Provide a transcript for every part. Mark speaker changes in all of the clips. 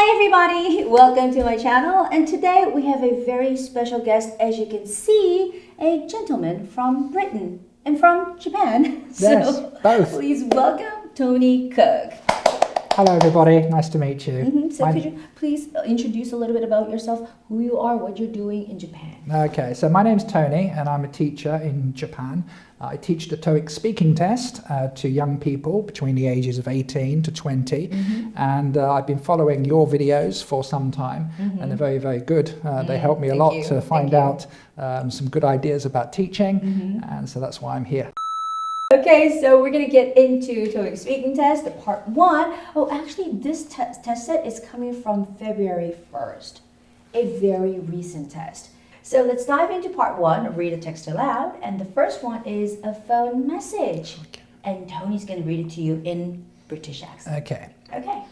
Speaker 1: Hi everybody, welcome to my channel, and today we have a very special guest. As you can see, a gentleman from Britain and from Japan.
Speaker 2: Yes, both.
Speaker 1: Please welcome Tony Cook.
Speaker 2: Hello everybody, nice to meet you.
Speaker 1: So could you please introduce a little bit about yourself, who you are, what you're doing in Japan?
Speaker 2: Okay, so my name's Tony and I'm a teacher in Japan. I teach the TOEIC speaking test to young people between the ages of 18 to 20, and I've been following your videos for some time, and they're very, very good. They help me a lot to find out some good ideas about teaching, and so that's why I'm here.
Speaker 1: Okay, so we're going to get into TOEIC speaking test, the part 1. Oh, actually, this test set is coming from February 1st, a very recent test. So let's dive into part 1, read the text aloud, and the first one is a phone message.
Speaker 2: Okay.
Speaker 1: And Tony's going to read it to you in British accent.
Speaker 2: Okay.
Speaker 1: Okay.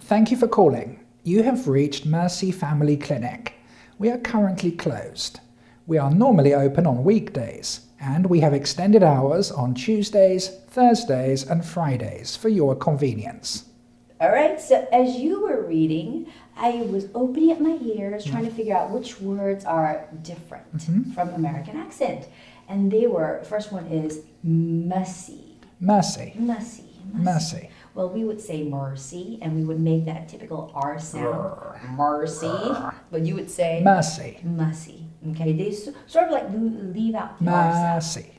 Speaker 2: Thank you for calling. You have reached Mercy Family Clinic. We are currently closed. We are normally open on weekdays, and we have extended hours on Tuesdays, Thursdays, and Fridays for your convenience.
Speaker 1: All right, so as you were reading, I was opening up my ears, trying to figure out which words are different from American accent. And they were, first one is mercy.
Speaker 2: Mercy.
Speaker 1: Mercy.
Speaker 2: Mercy.
Speaker 1: Well, we would say mercy, and we would make that typical R sound, mercy, but you would say
Speaker 2: Mercy.
Speaker 1: mercy. Okay, they sort of like leave out the R sound.
Speaker 2: Mercy.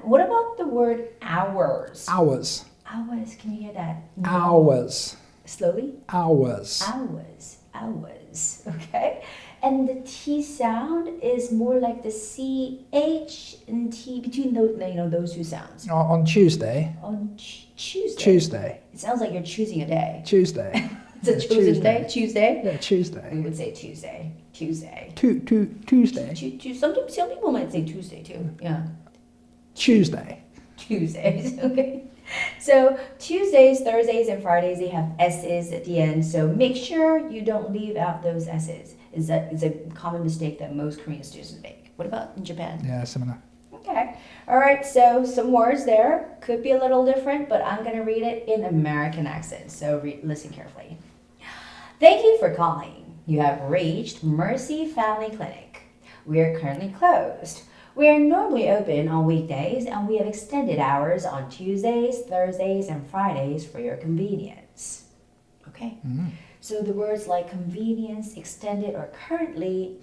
Speaker 1: What about the word hours?
Speaker 2: Hours.
Speaker 1: Hours, can you hear that?
Speaker 2: Hours.
Speaker 1: Slowly?
Speaker 2: Hours.
Speaker 1: Hours. Hours. Okay? And the T sound is more like the CH and T between those, those two sounds.
Speaker 2: On Tuesday.
Speaker 1: On Tuesday.
Speaker 2: Tuesday.
Speaker 1: It sounds like you're choosing a day.
Speaker 2: Tuesday.
Speaker 1: It's a chosen day? Tuesday?
Speaker 2: Yeah, Tuesday.
Speaker 1: We would say Tuesday. Tuesday.
Speaker 2: Tuesday.
Speaker 1: Some people might say Tuesday too. Yeah.
Speaker 2: Tuesday.
Speaker 1: Tuesdays. Okay. So Tuesdays, Thursdays, and Fridays, they have S's at the end. So make sure you don't leave out those S's. It's a common mistake that most Korean students make. What about in Japan?
Speaker 2: Yeah, similar.
Speaker 1: Okay. All right. So some words there could be a little different, but I'm going to read it in American accent. So listen carefully. Thank you for calling. You have reached Mercy Family Clinic. We are currently closed. We are normally open on weekdays, and we have extended hours on Tuesdays, Thursdays, and Fridays for your convenience. Okay? So the words like convenience, extended, or currently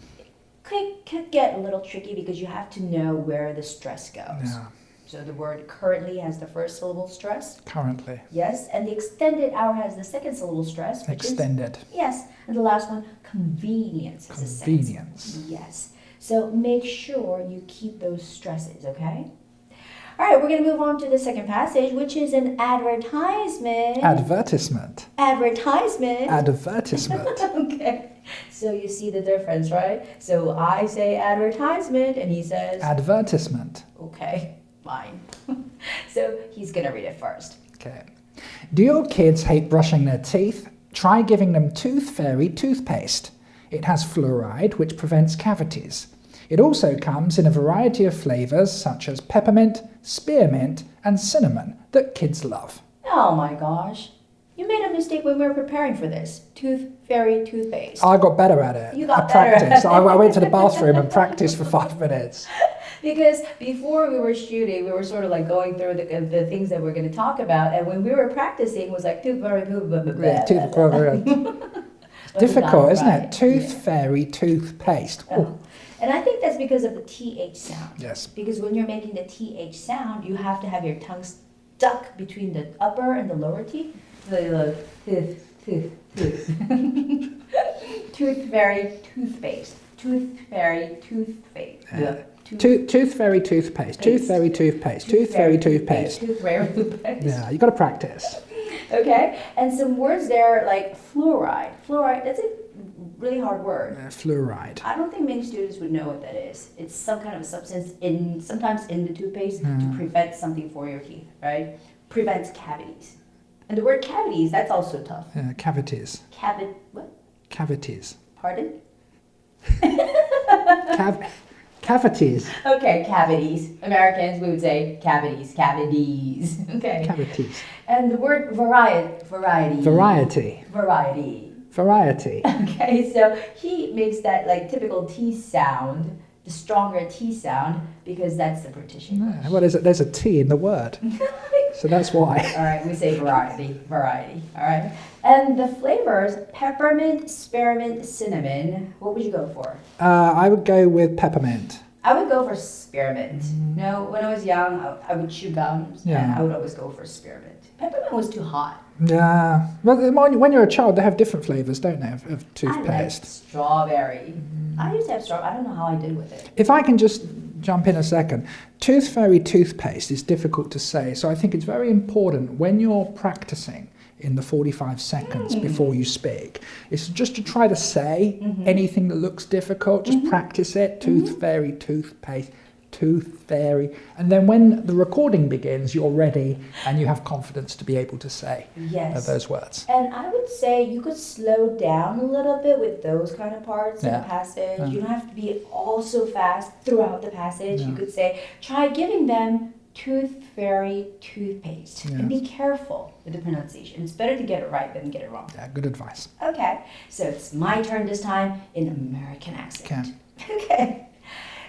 Speaker 1: could get a little tricky because you have to know where the stress goes.
Speaker 2: Yeah.
Speaker 1: So the word currently has the first syllable stress.
Speaker 2: Currently.
Speaker 1: Yes, and the extended hour has the second syllable stress. Which
Speaker 2: Extended.
Speaker 1: Yes, and the last one, convenience. Has the second
Speaker 2: Convenience.
Speaker 1: syllable. Yes. So make sure you keep those stresses, okay? All right, we're going to move on to the second passage, which is an advertisement.
Speaker 2: Advertisement.
Speaker 1: Advertisement.
Speaker 2: Advertisement.
Speaker 1: Okay. So you see the difference, right? So I say advertisement, and he says...
Speaker 2: Advertisement.
Speaker 1: Okay, fine. So he's going to read it first.
Speaker 2: Okay. Do your kids hate brushing their teeth? Try giving them Tooth Fairy toothpaste. It has fluoride, which prevents cavities. It also comes in a variety of flavors such as peppermint, spearmint, and cinnamon that kids love.
Speaker 1: Oh my gosh. You made a mistake when we were preparing for this. Tooth Fairy toothpaste.
Speaker 2: I got better at it.
Speaker 1: You got
Speaker 2: I
Speaker 1: better
Speaker 2: practiced.
Speaker 1: at it.
Speaker 2: I went to the bathroom and practiced for 5 minutes.
Speaker 1: Because before we were shooting, we were sort of like going through the things that we're going to talk about. And when we were practicing, it was like Tooth Fairy,
Speaker 2: Yeah, Tooth Fairy. Difficult, isn't it? Tooth Fairy toothpaste.
Speaker 1: Oh. And I think that's because of the TH sound.
Speaker 2: Yes.
Speaker 1: Because when you're making the TH sound, you have to have your tongue stuck between the upper and the lower teeth. The Tooth Fairy toothpaste. Tooth Fairy toothpaste.
Speaker 2: Tooth Fairy toothpaste. Tooth Fairy toothpaste. Tooth Fairy toothpaste.
Speaker 1: Tooth Fairy toothpaste.
Speaker 2: Yeah, you got to practice.
Speaker 1: Okay, and some words there like fluoride. Fluoride, that's a really hard word.
Speaker 2: Fluoride.
Speaker 1: I don't think many students would know what that is. It's some kind of a substance sometimes in the toothpaste to prevent something for your teeth, right? Prevents cavities. And the word cavities, that's also tough.
Speaker 2: Cavities.
Speaker 1: What?
Speaker 2: Cavities.
Speaker 1: Pardon?
Speaker 2: Cavities.
Speaker 1: Okay, cavities. Americans, we would say cavities. Cavities. Okay.
Speaker 2: Cavities.
Speaker 1: And the word variety.
Speaker 2: Variety.
Speaker 1: Variety.
Speaker 2: Variety.
Speaker 1: Okay, so he makes that like typical T sound, the stronger T sound, because that's the British English.
Speaker 2: Yeah, well, there's a T in the word. So that's why.
Speaker 1: All right, we say variety, all right? And the flavors, peppermint, spearmint, cinnamon, what would you go for?
Speaker 2: I would go with peppermint.
Speaker 1: I would go for spearmint. No, when I was young, I would chew gums, and I would always go for spearmint. Peppermint was too hot.
Speaker 2: Yeah. Well, when you're a child, they have different flavours, don't they, of toothpaste?
Speaker 1: I like strawberry. I used to have strawberry. I don't know how I did with it.
Speaker 2: If I can just jump in a second, Tooth Fairy toothpaste is difficult to say, so I think it's very important when you're practicing in the 45 seconds before you speak, is just to try to say anything that looks difficult, just practice it. Tooth Fairy toothpaste, Tooth Fairy, and then when the recording begins, you're ready and you have confidence to be able to say those words.
Speaker 1: And I would say you could slow down a little bit with those kind of parts in the passage. You don't have to be all so fast throughout the passage. You could say, try giving them Tooth Fairy toothpaste. And be careful with the pronunciation. It's better to get it right than get it wrong.
Speaker 2: Yeah, good advice.
Speaker 1: Okay, so it's my turn this time in American accent. Okay.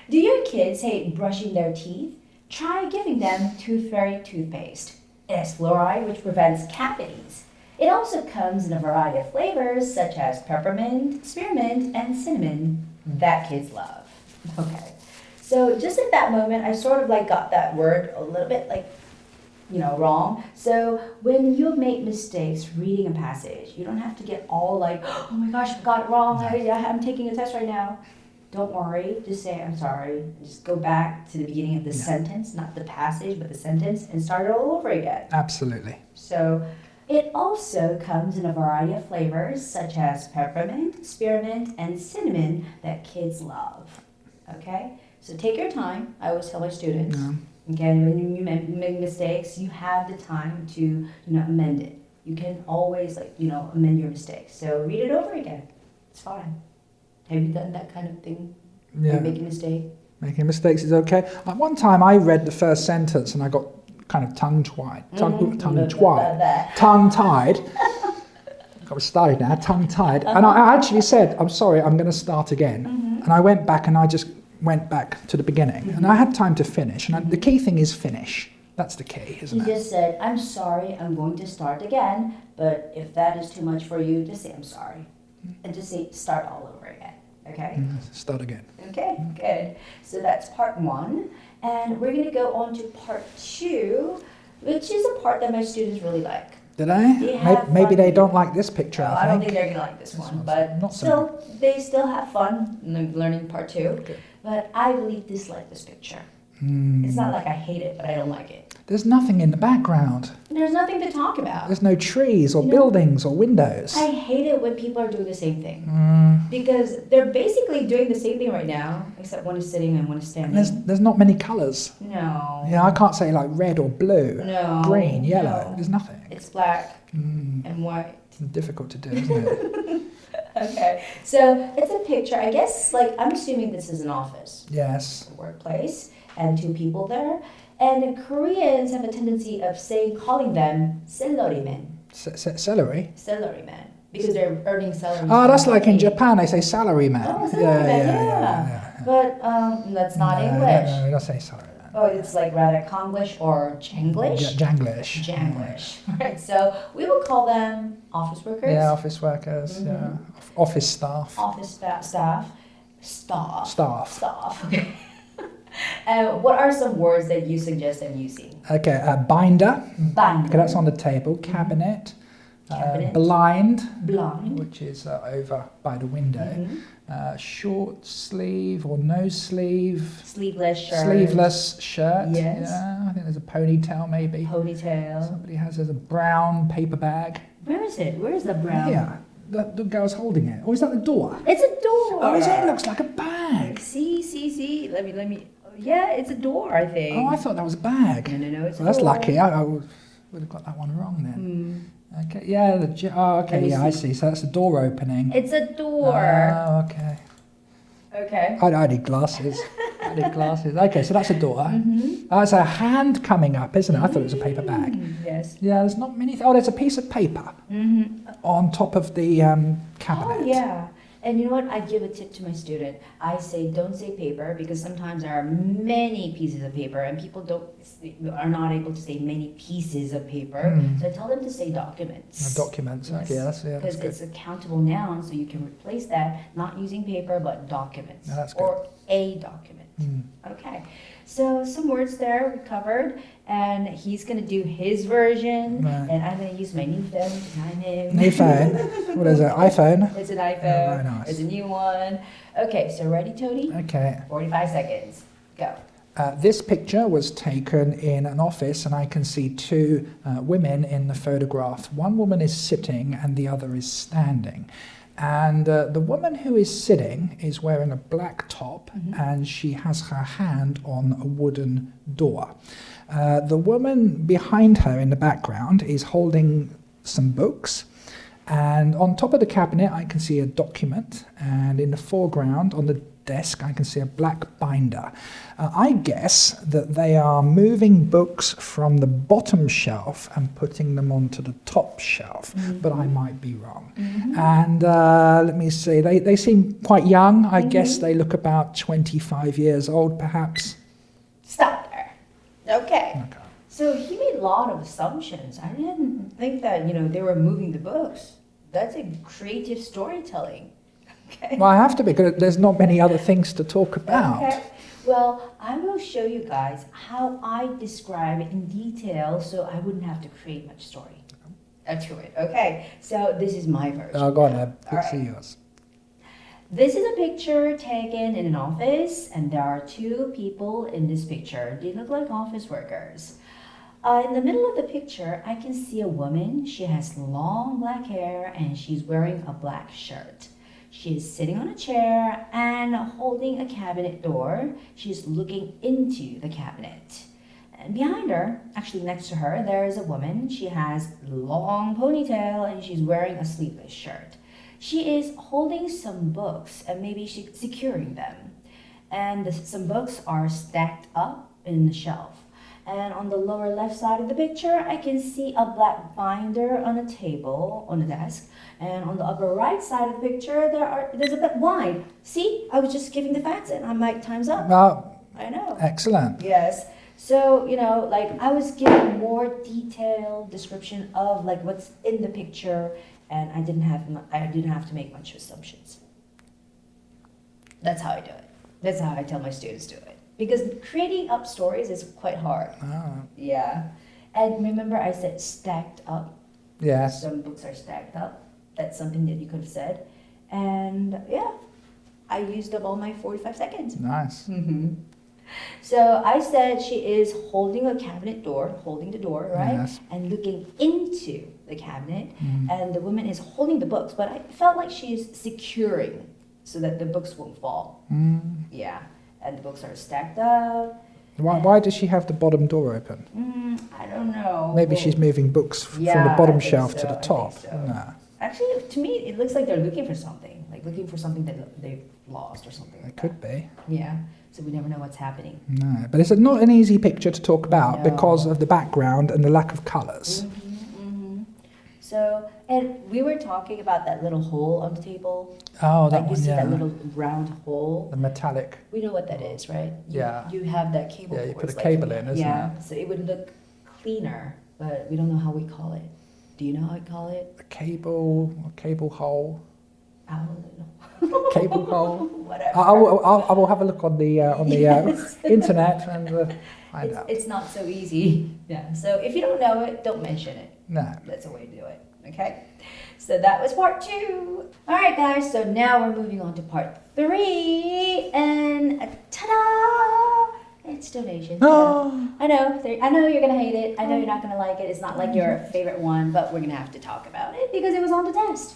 Speaker 1: Do your kids hate brushing their teeth? Try giving them Tooth Fairy toothpaste. It has fluoride, which prevents cavities. It also comes in a variety of flavors, such as peppermint, spearmint, and cinnamon, that kids love. Okay, so just at that moment, I sort of like got that word a little bit like, wrong. So when you make mistakes reading a passage, you don't have to get all like, oh my gosh, I got it wrong. I'm taking a test right now. Don't worry, just say, I'm sorry. Just go back to the beginning of the sentence, not the passage, but the sentence, and start it all over again.
Speaker 2: Absolutely.
Speaker 1: So it also comes in a variety of flavors, such as peppermint, spearmint, and cinnamon that kids love. Okay? So take your time. I always tell my students, again, when you make mistakes, you have the time to, amend it. You can always, amend your mistakes. So read it over again. It's fine. Have you done that kind of thing?
Speaker 2: Yeah.
Speaker 1: You make a mistake?
Speaker 2: Making mistakes is okay. One time I read the first sentence and I got kind of tongue-tied. Got me started now, tongue-tied. And I actually said, I'm sorry, I'm going to start again. And I went back and I just went back to the beginning. And I had time to finish. And the key thing is finish. That's the key, isn't it?
Speaker 1: You just said, I'm sorry, I'm going to start again. But if that is too much for you, just say, I'm sorry. And just say, start all over again. Okay?
Speaker 2: Start again.
Speaker 1: Okay, good. So that's part one. And we're going to go on to part two, which is a part that my students really like.
Speaker 2: Did I? Maybe they don't like this picture,
Speaker 1: I don't think they're going to like this one. But they still have fun learning part two.
Speaker 2: Okay.
Speaker 1: But I really dislike this picture. It's not like I hate it, but I don't like it.
Speaker 2: There's nothing in the background.
Speaker 1: There's nothing to talk about.
Speaker 2: There's no trees or buildings or windows.
Speaker 1: I hate it when people are doing the same thing. Because they're basically doing the same thing right now, except one is sitting and one is standing.
Speaker 2: There's not many colours.
Speaker 1: No.
Speaker 2: Yeah, I can't say like red or blue.
Speaker 1: No.
Speaker 2: Green, yellow.
Speaker 1: No.
Speaker 2: There's nothing.
Speaker 1: It's black and white.
Speaker 2: It's difficult to do, isn't it?
Speaker 1: Okay. So it's a picture. I guess, I'm assuming this is an office.
Speaker 2: Yes.
Speaker 1: A workplace. And two people there. And Koreans have a tendency of calling them salarymen.
Speaker 2: Celery?
Speaker 1: Salarymen. Because they're earning salary.
Speaker 2: Oh, that's like in Japan, they say salaryman.
Speaker 1: Oh, salaryman, yeah. But that's not English.
Speaker 2: No, we don't say salaryman.
Speaker 1: Oh, it's rather Konglish or Janglish?
Speaker 2: Janglish.
Speaker 1: Janglish. Right, so we will call them office workers.
Speaker 2: Yeah, office workers, yeah. Office staff.
Speaker 1: Office staff.
Speaker 2: Staff.
Speaker 1: Okay. What are some words that you suggest I'm using?
Speaker 2: Okay, binder.
Speaker 1: Binder.
Speaker 2: Okay, that's on the table. Cabinet.
Speaker 1: Cabinet.
Speaker 2: Blind.
Speaker 1: Blind.
Speaker 2: Which is over by the window. Short sleeve or no sleeve.
Speaker 1: Sleeveless shirt.
Speaker 2: Sleeveless shirt.
Speaker 1: Yes.
Speaker 2: Yeah, I think there's a ponytail maybe.
Speaker 1: Ponytail.
Speaker 2: Somebody has a brown paper bag.
Speaker 1: Where is it? Where is the brown?
Speaker 2: Yeah, the girl's holding it. Or is that the door?
Speaker 1: It's a door.
Speaker 2: Oh, is it? It looks like a bag.
Speaker 1: See. Let me. Yeah, it's a door, I think.
Speaker 2: Oh, I thought that was a bag.
Speaker 1: No, it's a door.
Speaker 2: That's lucky. I would have got that one wrong then. Okay, yeah, I see. So that's a door opening.
Speaker 1: It's a door.
Speaker 2: Oh, okay.
Speaker 1: Okay.
Speaker 2: I need glasses. Okay, so that's a door. It's a hand coming up, isn't it? I thought it was a paper bag.
Speaker 1: Yes.
Speaker 2: Yeah, there's not many. There's a piece of paper on top of the cabinet.
Speaker 1: Oh, yeah. And you know what? I give a tip to my student. I say, don't say paper, because sometimes there are many pieces of paper and people are not able to say many pieces of paper. So I tell them to say documents.
Speaker 2: Documents,
Speaker 1: Yes.
Speaker 2: okay, that's
Speaker 1: Because
Speaker 2: good.
Speaker 1: it's a countable noun, so you can replace that, not using paper, but documents.
Speaker 2: Yeah, that's good.
Speaker 1: Or a document. Okay. So some words there we covered, and he's going to do his version,
Speaker 2: Right.
Speaker 1: and I'm going to use my new phone to time him.
Speaker 2: New phone. What is it? iPhone?
Speaker 1: It's an iPhone.
Speaker 2: very nice.
Speaker 1: It's a new one. Okay, so ready, Tony?
Speaker 2: Okay.
Speaker 1: 45 seconds. Go.
Speaker 2: This picture was taken in an office, and I can see two women in the photograph. One woman is sitting and the other is standing. And the woman who is sitting is wearing a black top, and she has her hand on a wooden door. The woman behind her in the background is holding some books. And on top of the cabinet, I can see a document. And in the foreground, on the desk, I can see a black binder. I guess that they are moving books from the bottom shelf and putting them onto the top shelf, but I might be wrong. And let me see, they seem quite young. I guess they look about 25 years old, perhaps.
Speaker 1: Stop there. Okay. So he made a lot of assumptions. I didn't think that, they were moving the books. That's a creative storytelling. Okay.
Speaker 2: Well, I have to, because there's not many other things to talk about.
Speaker 1: Okay. Well, I will show you guys how I describe it in detail, so I wouldn't have to create much story to it. Okay. So this is my version.
Speaker 2: Oh, go on, Ed. Let's
Speaker 1: All
Speaker 2: see
Speaker 1: right.
Speaker 2: yours.
Speaker 1: This is a picture taken in an office, and there are two people in this picture. They look like office workers. In the middle of the picture, I can see a woman. She has long black hair and she's wearing a black shirt. She is sitting on a chair and holding a cabinet door. She's looking into the cabinet. And behind her, actually next to her, there is a woman. She has long ponytail and she's wearing a sleeveless shirt. She is holding some books and maybe she's securing them. And some books are stacked up in the shelf. And on the lower left side of the picture, I can see a black binder on a table, on the desk. And on the upper right side of the picture, there's a black blind. See, I was just giving the facts and my time's up.
Speaker 2: Well,
Speaker 1: I know.
Speaker 2: excellent.
Speaker 1: Yes. So, I was giving more detailed description of what's in the picture, and I didn't have to make much assumptions. That's how I do it. That's how I tell my students to do it. Because creating up stories is quite hard.
Speaker 2: Oh.
Speaker 1: Yeah. And remember I said stacked up?
Speaker 2: Yes.
Speaker 1: Some books are stacked up. That's something that you could have said. And yeah, I used up all my 45 seconds.
Speaker 2: Nice.
Speaker 1: So I said she is holding a cabinet door, holding the door, right?
Speaker 2: Yes.
Speaker 1: And looking into the cabinet. And the woman is holding the books, but I felt like she is securing so that the books won't fall. Yeah. And the books are stacked up.
Speaker 2: Why does she have the bottom door open?
Speaker 1: I don't know.
Speaker 2: Maybe she's moving books from the
Speaker 1: Yeah,
Speaker 2: bottom
Speaker 1: I think
Speaker 2: shelf
Speaker 1: so,
Speaker 2: to the
Speaker 1: I think
Speaker 2: top.
Speaker 1: so.
Speaker 2: No,
Speaker 1: Actually, to me, it looks like they're looking for something. Looking for something that they've lost or something.
Speaker 2: it could be.
Speaker 1: Yeah. So we never know what's happening.
Speaker 2: No, but it's not an easy picture to talk about
Speaker 1: No.
Speaker 2: because of the background and the lack of colours.
Speaker 1: So, and we were talking about that little hole on the table.
Speaker 2: Oh, that
Speaker 1: You
Speaker 2: one,
Speaker 1: see
Speaker 2: yeah.
Speaker 1: that little round hole.
Speaker 2: The metallic.
Speaker 1: We know what that is, right?
Speaker 2: Yeah.
Speaker 1: You have that cable.
Speaker 2: Yeah, you
Speaker 1: for
Speaker 2: put
Speaker 1: it's
Speaker 2: a cable in, isn't
Speaker 1: yeah, so it would look cleaner, but we don't know how we call it. Do you know how we call it?
Speaker 2: A cable hole.
Speaker 1: I don't know.
Speaker 2: Cable hole.
Speaker 1: Whatever.
Speaker 2: I will have a look on the
Speaker 1: Yes.
Speaker 2: internet and find out.
Speaker 1: It's not so easy. Yeah. So if you don't know it, don't mention it.
Speaker 2: No.
Speaker 1: That's a way to do it. Okay. So that was part 2. All right, guys. So now we're moving on to part 3, and ta-da! It's donation.
Speaker 2: Oh.
Speaker 1: I know you're gonna hate it. I know you're not gonna like it. It's not like your favorite one, but we're gonna have to talk about it because it was on the test.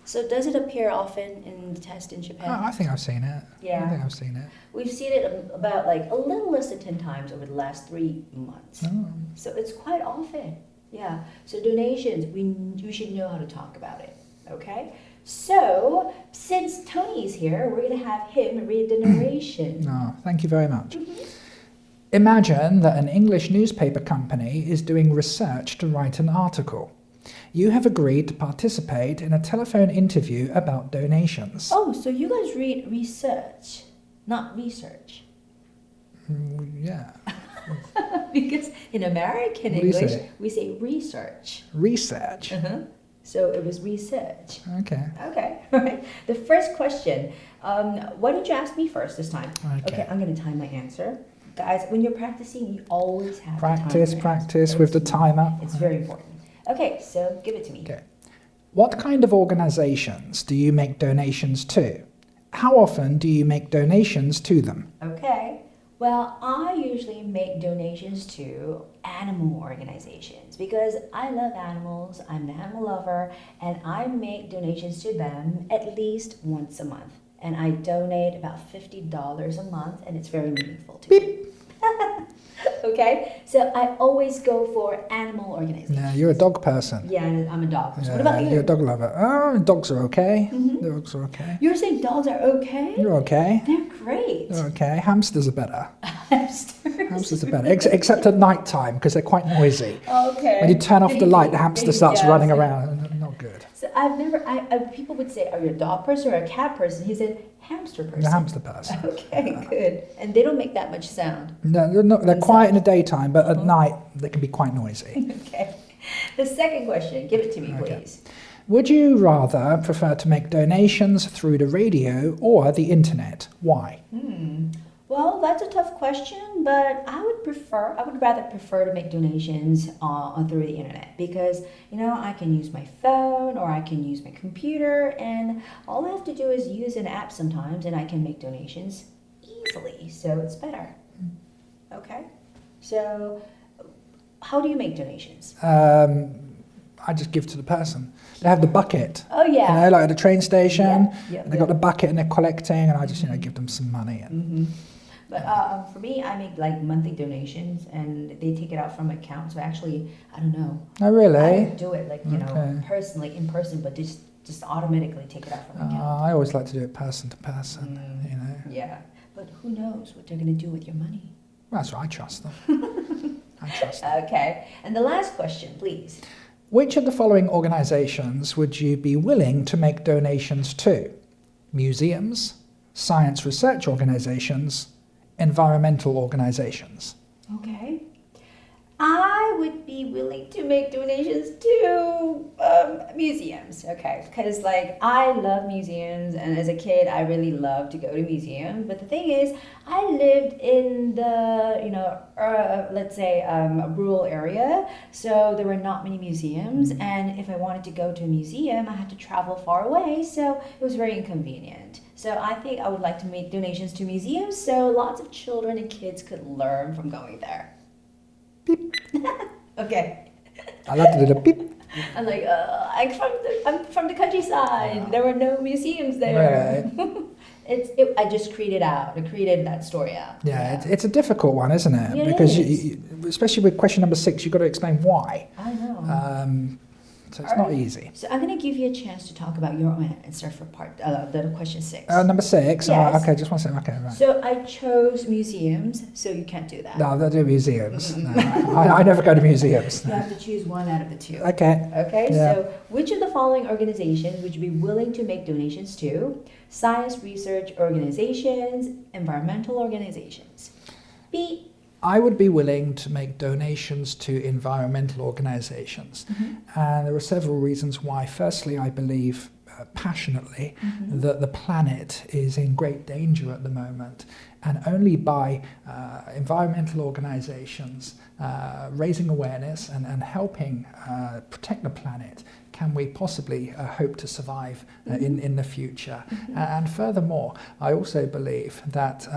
Speaker 1: So does it appear often in the test in Japan?
Speaker 2: I think I've seen it.
Speaker 1: Yeah.
Speaker 2: I think I've seen it.
Speaker 1: We've seen it about a little less than 10 times over the last 3 months.
Speaker 2: Oh.
Speaker 1: So it's quite often. Yeah. So donations, you should know how to talk about it. Okay? So since Tony's here, we're going to have him read the narration.
Speaker 2: Oh, thank you very much. Imagine that an English newspaper company is doing research to write an article. You have agreed to participate in a telephone interview about donations.
Speaker 1: Oh, so you guys read research, not research.
Speaker 2: Yeah.
Speaker 1: Because in American
Speaker 2: What do you
Speaker 1: English,
Speaker 2: say?
Speaker 1: we say research.
Speaker 2: Research.
Speaker 1: So it was research.
Speaker 2: Okay.
Speaker 1: Okay, all right. The first question, why don't you ask me first this time?
Speaker 2: Okay.
Speaker 1: I'm going to time my answer. Guys, when you're practicing, you always have
Speaker 2: Practice,
Speaker 1: to time your
Speaker 2: practice
Speaker 1: answer.
Speaker 2: with the timer.
Speaker 1: It's very important. Okay, so give it to me.
Speaker 2: Okay. What kind of organizations do you make donations to? How often do you make donations to them?
Speaker 1: Okay. Well, I usually make donations to animal organizations because I love animals, I'm an animal lover, and I make donations to them at least once a month. And I donate about $50 a month, and it's very meaningful to me. Okay, so I always go for animal organizations.
Speaker 2: Yeah, you're a dog person.
Speaker 1: Yeah, I'm a dog person.
Speaker 2: Yeah,
Speaker 1: What about you?
Speaker 2: You're a dog lover. Oh, dogs are okay. Dogs are okay.
Speaker 1: You're saying dogs are okay?
Speaker 2: You're okay.
Speaker 1: They're great.
Speaker 2: You're okay. Hamsters are better.
Speaker 1: Hamsters.
Speaker 2: Hamsters are better, except at night time because they're quite noisy.
Speaker 1: Okay.
Speaker 2: When you turn off the light, the hamster starts
Speaker 1: Yeah,
Speaker 2: running
Speaker 1: so-
Speaker 2: around. Not good.
Speaker 1: So I've never, people would say, are you a dog person or a cat person? He said, hamster person.
Speaker 2: The hamster person.
Speaker 1: Okay, good. And they don't make that much sound.
Speaker 2: No, they're not. They're quiet in the daytime, but at night they can be quite noisy.
Speaker 1: Okay. The second question, give it to me,
Speaker 2: Okay.
Speaker 1: please.
Speaker 2: Would you rather prefer to make donations through the radio or the internet? Why?
Speaker 1: Well, that's a tough question, but I would rather prefer to make donations through the internet because, I can use my phone or I can use my computer and all I have to do is use an app sometimes and I can make donations easily, so it's better. Okay? So, how do you make donations?
Speaker 2: I just give to the person. They have the bucket.
Speaker 1: Oh, yeah.
Speaker 2: Like at the train station.
Speaker 1: Yeah,
Speaker 2: and they got the bucket and they're collecting, and I just, give them some money. And
Speaker 1: But for me, I make like monthly donations, and they take it out from my account. So actually, I don't know.
Speaker 2: Oh, really?
Speaker 1: I don't do it like
Speaker 2: Okay.
Speaker 1: personally in person, but just automatically take it out from my account.
Speaker 2: I always like to do it person to person.
Speaker 1: Yeah, but who knows what they're gonna do with your money?
Speaker 2: That's right. I trust them. I trust them.
Speaker 1: Okay, and the last question, please.
Speaker 2: Which of the following organisations would you be willing to make donations to? Museums, science research organisations, environmental organisations.
Speaker 1: Okay. I would be willing to make donations to museums, okay? Because I love museums, and as a kid, I really loved to go to museums. But the thing is, I lived in the let's say a rural area, so there were not many museums. And if I wanted to go to a museum, I had to travel far away, so it was very inconvenient. So I think I would like to make donations to museums, so lots of children and kids could learn from going there. Beep. Okay.
Speaker 2: I like to do the beep.
Speaker 1: I'm like, I'm from the countryside. There were no museums there.
Speaker 2: Right.
Speaker 1: I just created that story out.
Speaker 2: Yeah, it's a difficult one, isn't it?
Speaker 1: It
Speaker 2: Because
Speaker 1: is.
Speaker 2: you, especially with question number 6, you've got to explain why.
Speaker 1: I know.
Speaker 2: So it's not easy.
Speaker 1: So I'm going to give you a chance to talk about your answer for the question 6.
Speaker 2: Number 6.
Speaker 1: Yes.
Speaker 2: Okay, just one second. Okay, right.
Speaker 1: So I chose museums, so you can't do that.
Speaker 2: No, they'll do museums. No, I never go to museums.
Speaker 1: You have to choose one out of the two.
Speaker 2: Okay.
Speaker 1: Okay,
Speaker 2: Yeah.
Speaker 1: so which of the following organizations would you be willing to make donations to? Science research organizations, environmental organizations. B.
Speaker 2: I would be willing to make donations to environmental organisations. And there are several reasons why. Firstly, I believe passionately that the planet is in great danger at the moment. And only by environmental organisations raising awareness and helping protect the planet can we possibly hope to survive in the future. And furthermore, I also believe that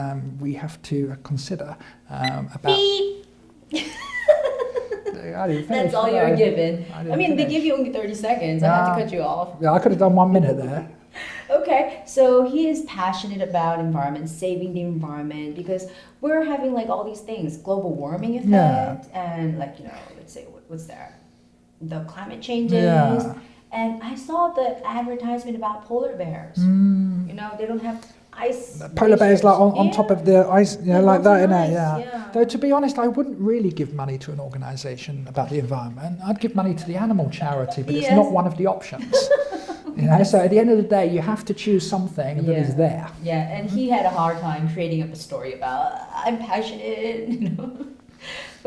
Speaker 2: we have to consider about...
Speaker 1: Beep.
Speaker 2: I didn't finish,
Speaker 1: That's all
Speaker 2: did
Speaker 1: you're
Speaker 2: I?
Speaker 1: given.
Speaker 2: I
Speaker 1: I mean, they
Speaker 2: didn't
Speaker 1: give you only 30 seconds. I have to
Speaker 2: Nah.
Speaker 1: cut you off.
Speaker 2: Yeah, I could have done 1 minute there.
Speaker 1: Okay, so he is passionate about environment, saving the environment, because we're having all these things, global warming effect, and let's say, what's there? The climate changes.
Speaker 2: Yeah.
Speaker 1: And I saw the advertisement about polar bears. They don't have ice.
Speaker 2: Polar bears like on top of the ice, like that,
Speaker 1: Ice,
Speaker 2: yeah. Though to be honest, I wouldn't really give money to an organisation about the environment. I'd give money to the animal charity, but it's not one of the options. So at the end of the day, you have to choose something that is there.
Speaker 1: Yeah, and he had a hard time creating up a story about I'm passionate.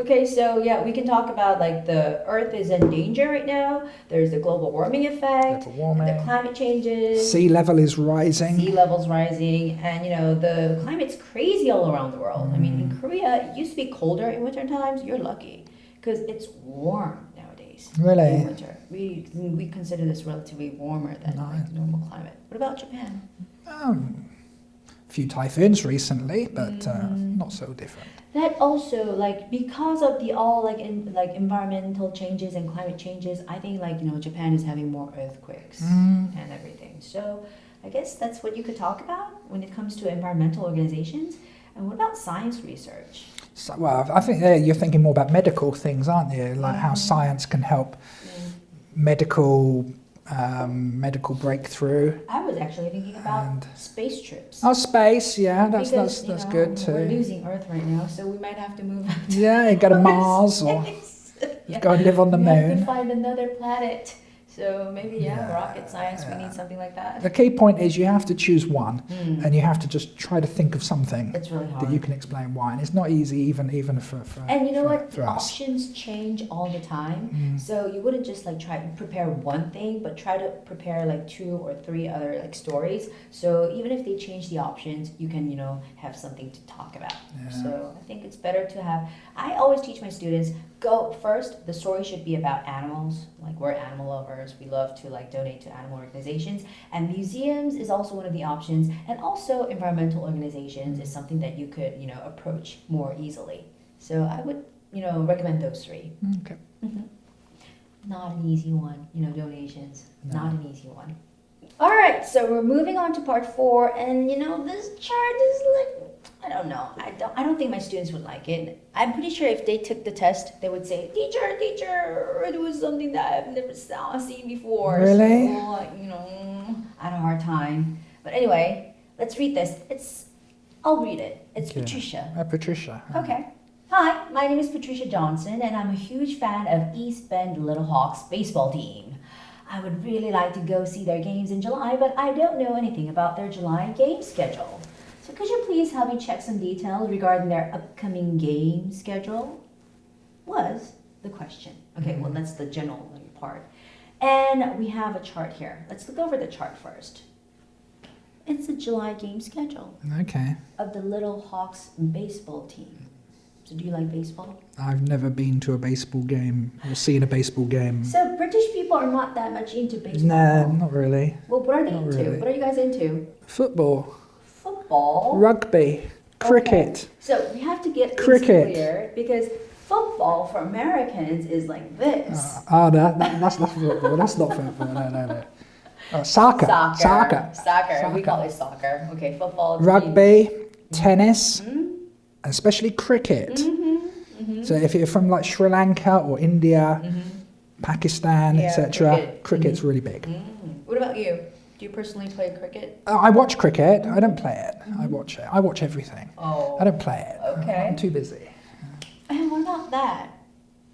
Speaker 1: Okay, so yeah, we can talk about like the Earth is in danger right now. There's the global warming effect, the climate changes.
Speaker 2: Sea level is rising.
Speaker 1: Sea level's rising, and the climate's crazy all around the world. I mean, in Korea, it used to be colder in winter times. You're lucky because it's warm nowadays.
Speaker 2: Really?
Speaker 1: In winter, we consider this relatively warmer than like normal climate. What about Japan?
Speaker 2: A few typhoons recently, but not so different.
Speaker 1: That also, like, because of the all environmental changes and climate changes, I think Japan is having more earthquakes and everything. So I guess that's what you could talk about when it comes to environmental organizations. And what about science research?
Speaker 2: So, well, I think you're thinking more about medical things, aren't you? Like how science can help medical breakthrough.
Speaker 1: I was actually thinking about space trips.
Speaker 2: Oh, space, yeah, that's good too.
Speaker 1: We're losing Earth right now, so we might have to move.
Speaker 2: Yeah, go to Mars or go and live on the moon.
Speaker 1: We have to find another planet. So maybe, rocket science, we need something like that.
Speaker 2: The key point is you have to choose one, and you have to just try to think of something
Speaker 1: it's really hard.
Speaker 2: that you can explain why. And it's not easy even for
Speaker 1: and you know what?
Speaker 2: For us.
Speaker 1: Options change all the time. So you wouldn't just try to prepare one thing, but try to prepare 2 or 3 other stories. So even if they change the options, you can, have something to talk about. Yeah. So I think it's better to have, I always teach my students, go first, the story should be about animals. Like we're animal lovers. We love to donate to animal organizations. And museums is also one of the options. And also environmental organizations is something that you could, approach more easily. So I would, recommend those 3.
Speaker 2: Okay.
Speaker 1: Not an easy one, donations. No. Not an easy one. All right, so we're moving on to part 4. And, this chart is I don't know. I don't think my students would like it. I'm pretty sure if they took the test, they would say, teacher, it was something that I've never seen before.
Speaker 2: Really?
Speaker 1: So, I had a hard time. But anyway, let's read this. I'll read it. It's Patricia.
Speaker 2: Patricia.
Speaker 1: Okay. Hi, my name is Patricia Johnson, and I'm a huge fan of East Bend Little Hawks baseball team. I would really like to go see their games in July, but I don't know anything about their July game schedule. So could you please help me check some details regarding their upcoming game schedule? Was the question. Okay, well, that's the general part. And we have a chart here. Let's look over the chart first. It's the July game schedule.
Speaker 2: Okay.
Speaker 1: Of the Little Hawks baseball team. So do you like baseball?
Speaker 2: I've never been to a baseball game or seen a baseball game.
Speaker 1: So British people are not that much into baseball.
Speaker 2: No, not really.
Speaker 1: Well, what are they into? Really. What are you guys into?
Speaker 2: Football.
Speaker 1: Rugby,
Speaker 2: Rugby, cricket.
Speaker 1: Okay. So we have to get things clear because football for Americans is like this.
Speaker 2: That's not football. That's not football. No. Soccer.
Speaker 1: We call it soccer. Okay, football.
Speaker 2: Rugby, tennis, especially cricket. So if you're from Sri Lanka or India, Pakistan, etc., cricket's really big.
Speaker 1: What about you? Do you personally play cricket?
Speaker 2: I watch cricket. I don't play it. I watch it. I watch everything.
Speaker 1: Oh.
Speaker 2: I don't play it.
Speaker 1: Okay.
Speaker 2: I'm too busy.
Speaker 1: And what about that?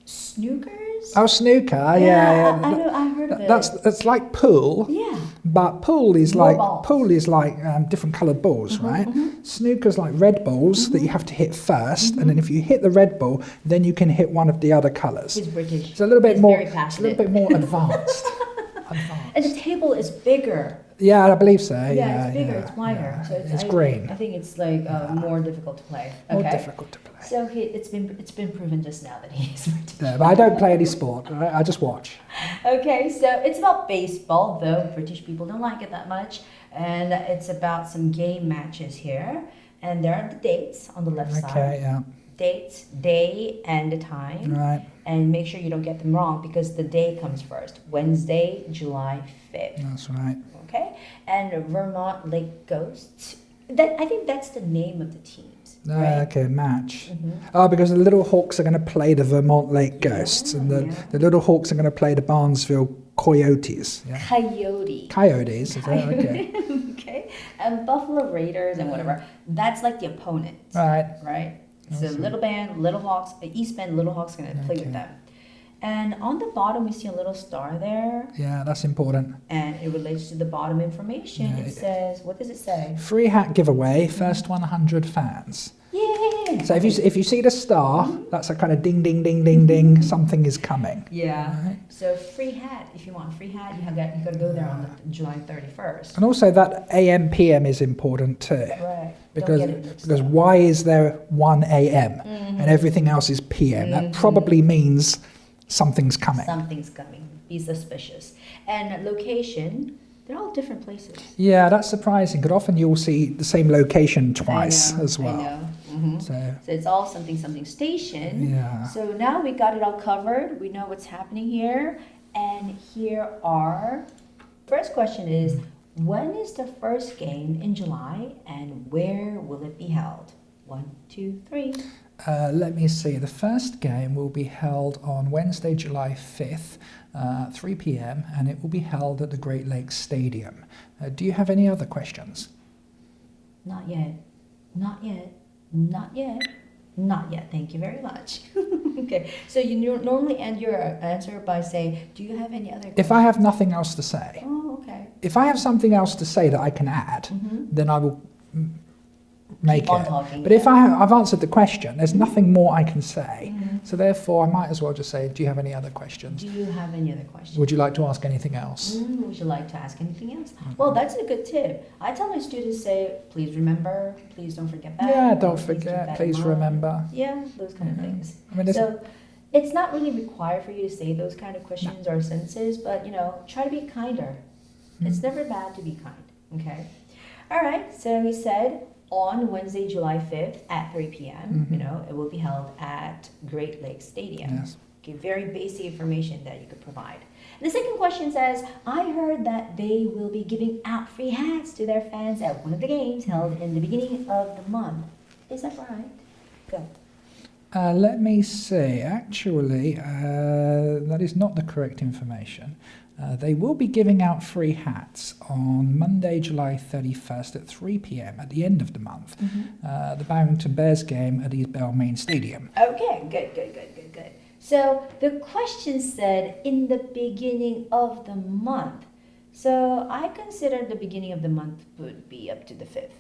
Speaker 1: Snookers?
Speaker 2: Oh, snooker. Yeah.
Speaker 1: I heard of it.
Speaker 2: That's like pool.
Speaker 1: Yeah.
Speaker 2: But pool is like different coloured balls, right? Snooker's like red balls that you have to hit first, and then if you hit the red ball, then you can hit one of the other colours.
Speaker 1: He's British.
Speaker 2: It's a little bit more.
Speaker 1: Very passionate.
Speaker 2: It's a little bit more advanced.
Speaker 1: And the table is bigger.
Speaker 2: Yeah, I believe so.
Speaker 1: Yeah, it's bigger, it's wider. So
Speaker 2: it's green.
Speaker 1: I think it's more difficult to play.
Speaker 2: More difficult to play.
Speaker 1: So it's been proven just now that he is British.
Speaker 2: Yeah, but I don't play any sport. Right? I just watch.
Speaker 1: Okay, so it's about baseball, though British people don't like it that much. And it's about some game matches here. And there are the dates on the left side.
Speaker 2: Okay, yeah.
Speaker 1: Dates, day, and the time.
Speaker 2: Right.
Speaker 1: And make sure you don't get them wrong because the day comes first. Wednesday, July 5th.
Speaker 2: That's right.
Speaker 1: Okay? And Vermont Lake Ghosts. I think that's the name of the teams. Right?
Speaker 2: Okay, match. Oh, because the Little Hawks are going to play the Vermont Lake Ghosts, and the Little Hawks are going to play the Barnesville Coyotes. Yeah?
Speaker 1: Coyotes.
Speaker 2: Coyotes, is that okay?
Speaker 1: Okay. And Buffalo Raiders and whatever, that's like the opponent. Right? So
Speaker 2: Awesome.
Speaker 1: Little Band, Little Hawks, East Bend, Little Hawks going to play with them. And on the bottom, we see a little star there.
Speaker 2: Yeah, that's important.
Speaker 1: And it relates to the bottom information.
Speaker 2: Yeah,
Speaker 1: It says, what does it say?
Speaker 2: Free hat giveaway, first 100 fans.
Speaker 1: Yay!
Speaker 2: So if you see the star, that's a kind of ding, ding, ding, ding, ding, something is coming.
Speaker 1: Yeah.
Speaker 2: Right.
Speaker 1: So free hat. If you want a free hat, you got to go there on the July 31st.
Speaker 2: And also that AM PM is important too.
Speaker 1: Right.
Speaker 2: Because why is there 1 AM and everything else is PM? That probably means something's coming.
Speaker 1: Something's coming. Be suspicious. And location, they're all different places.
Speaker 2: Yeah, that's surprising. Because often you'll see the same location twice as well.
Speaker 1: I know. Mm-hmm.
Speaker 2: So
Speaker 1: it's all something station.
Speaker 2: Yeah.
Speaker 1: So now we got it all covered. We know what's happening here. And here are, first question is, when is the first game in July and where will it be held? 1, 2, 3.
Speaker 2: let me see. The first game will be held on Wednesday, July 5th, 3 p.m. and it will be held at the Great Lakes Stadium. Do you have any other questions?
Speaker 1: Not yet. Not yet. Not yet. Not yet. Thank you very much. Okay. So you normally end your answer by saying, do you have any other questions?
Speaker 2: If I have nothing else to say.
Speaker 1: Oh, okay.
Speaker 2: If I have something else to say that I can add, then I will make
Speaker 1: Keep on
Speaker 2: it.
Speaker 1: talking,
Speaker 2: But if I've answered the question, there's nothing more I can say. So therefore, I might as well just say, do you have any other questions?
Speaker 1: Do you have any other questions?
Speaker 2: Would you like to ask anything else?
Speaker 1: Would you like to ask anything else? Well, that's a good tip. I tell my students, say, please remember, please don't forget that.
Speaker 2: Yeah, don't
Speaker 1: please keep
Speaker 2: forget,
Speaker 1: that
Speaker 2: please
Speaker 1: in mind.
Speaker 2: remember.
Speaker 1: Yeah, those kind of things.
Speaker 2: I mean,
Speaker 1: So it's not really required for you to say those kind of questions or sentences, but, try to be kinder. It's never bad to be kind, okay? All right, so he said, on Wednesday, July 5th at 3 p.m., it will be held at Great Lakes Stadium.
Speaker 2: Yes.
Speaker 1: Okay, very basic information that you could provide. And the second question says, I heard that they will be giving out free hats to their fans at one of the games held in the beginning of the month. Is that right? Go.
Speaker 2: Let me see. Actually, that is not the correct information. They will be giving out free hats on Monday, July 31st at 3 p.m. at the end of the month. The Barrington Bears game at East Bell Main Stadium.
Speaker 1: Okay, good. So the question said in the beginning of the month. So I consider the beginning of the month would be up to the 5th.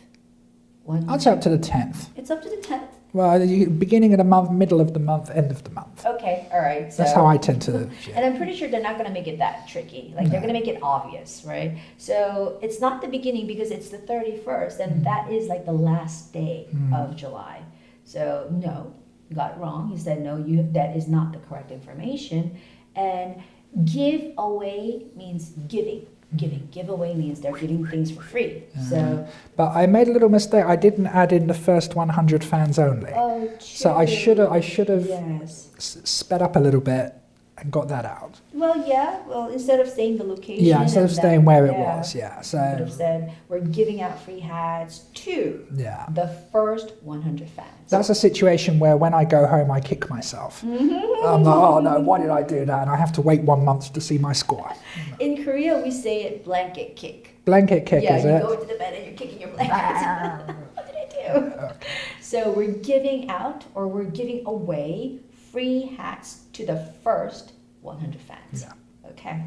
Speaker 2: I'd say up to the 10th.
Speaker 1: It's up to the 10th?
Speaker 2: Well, the beginning of the month, middle of the month, end of the month.
Speaker 1: Okay, all right. So,
Speaker 2: That's how I tend to.
Speaker 1: And I'm pretty sure they're not going to make it that tricky. Like, they're going to make it obvious, right? So it's not the beginning because it's the 31st, and that is like the last day of July. So, no, you got it wrong. He said, no, that is not the correct information. And give away means giving. Giveaway means they're giving things for free. So,
Speaker 2: but I made a little mistake. I didn't add in the first 100 fans only.
Speaker 1: oh,
Speaker 2: So I should have
Speaker 1: yes.
Speaker 2: sped up a little bit and got that out.
Speaker 1: Well, yeah. Well, instead of saying the location.
Speaker 2: Yeah, instead of
Speaker 1: and
Speaker 2: staying
Speaker 1: that,
Speaker 2: where it
Speaker 1: yeah,
Speaker 2: was. Yeah.
Speaker 1: could
Speaker 2: So
Speaker 1: have said we're giving out free hats to the first 100 fans.
Speaker 2: that's a situation where when I go home, I kick myself. I'm like, oh no, why did I do that? And I have to wait 1 month to see my score.
Speaker 1: In Korea, we say it blanket kick.
Speaker 2: Blanket kick,
Speaker 1: Yeah,
Speaker 2: is
Speaker 1: you
Speaker 2: it?
Speaker 1: go into the bed and you're kicking your blanket. What did I do? So we're giving out or we're giving away free hats to the first 100 fans.
Speaker 2: Yeah.
Speaker 1: Okay.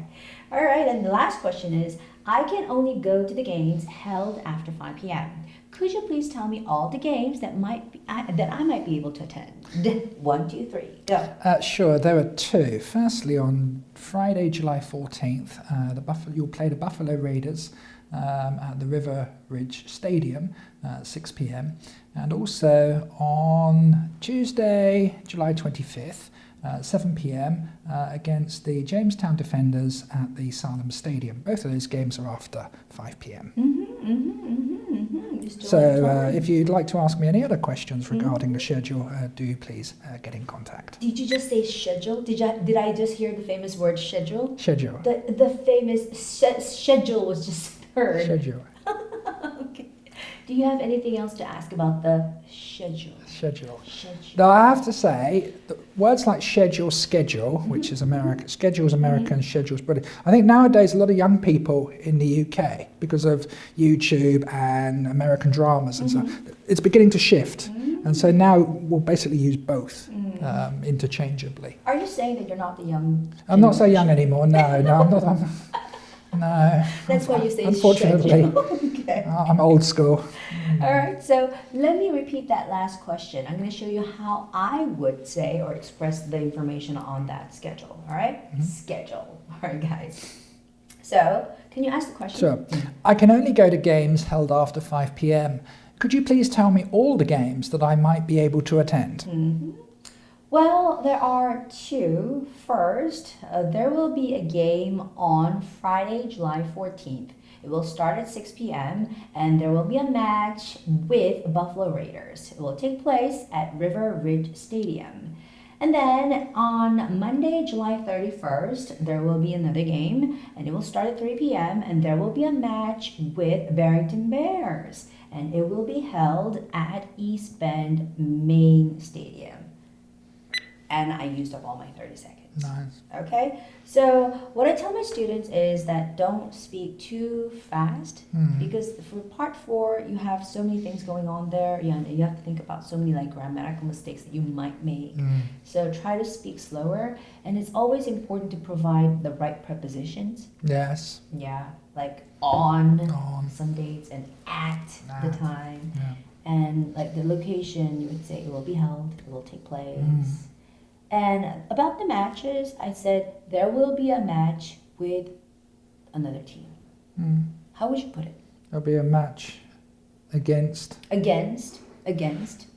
Speaker 1: All right. And the last question is, I can only go to the games held after 5 p.m. Could you please tell me all the games that I might be able to attend? 1, 2, 3, go.
Speaker 2: Sure, there are two. Firstly, on Friday, July 14th, you'll play the Buffalo Raiders at the River Ridge Stadium at 6 p.m. And also on Tuesday, July 25th, 7 p.m. Against the Jamestown Defenders at the Salem Stadium. Both of those games are after 5 p.m. So if you'd like to ask me any other questions regarding the schedule, do please get in contact.
Speaker 1: Did you just say schedule? Did I just hear the famous word schedule?
Speaker 2: Schedule.
Speaker 1: The famous schedule was just heard.
Speaker 2: Schedule.
Speaker 1: Okay. Do you have anything else to ask about the schedule?
Speaker 2: Schedule. Now, I have to say, words like schedule, which is American, schedule is American, schedule's British. I think nowadays a lot of young people in the UK, because of YouTube and American dramas and so, it's beginning to shift. And so now we'll basically use both interchangeably.
Speaker 1: Are you saying that you're not the young?
Speaker 2: I'm not so young anymore. No, I'm not. No.
Speaker 1: That's why you say
Speaker 2: unfortunately.
Speaker 1: Okay.
Speaker 2: I'm old school.
Speaker 1: All right, so let me repeat that last question. I'm going to show you how I would say or express the information on that schedule. All right? Schedule. All right, guys. So, can you ask the question?
Speaker 2: Sure. I can only go to games held after 5 p.m. Could you please tell me all the games that I might be able to attend?
Speaker 1: Well, there are two. First, there will be a game on Friday, July 14th. It will start at 6 p.m. and there will be a match with Buffalo Raiders. It will take place at River Ridge Stadium. And then on Monday, July 31st, there will be another game and it will start at 3 p.m. and there will be a match with Barrington Bears. And it will be held at East Bend Main Stadium. And I used up all my 30 seconds.
Speaker 2: Nice.
Speaker 1: Okay, so what I tell my students is that don't speak too fast because for part 4, you have so many things going on there. You have to think about so many like grammatical mistakes that you might make. So try to speak slower, and it's always important to provide the right prepositions.
Speaker 2: Yes.
Speaker 1: Yeah, like on. Some dates, and at the time.
Speaker 2: Yeah.
Speaker 1: And like the location, you would say it will be held, it will take place. And about the matches, I said there will be a match with another team. How would you put it?
Speaker 2: There'll be a match against.
Speaker 1: Against,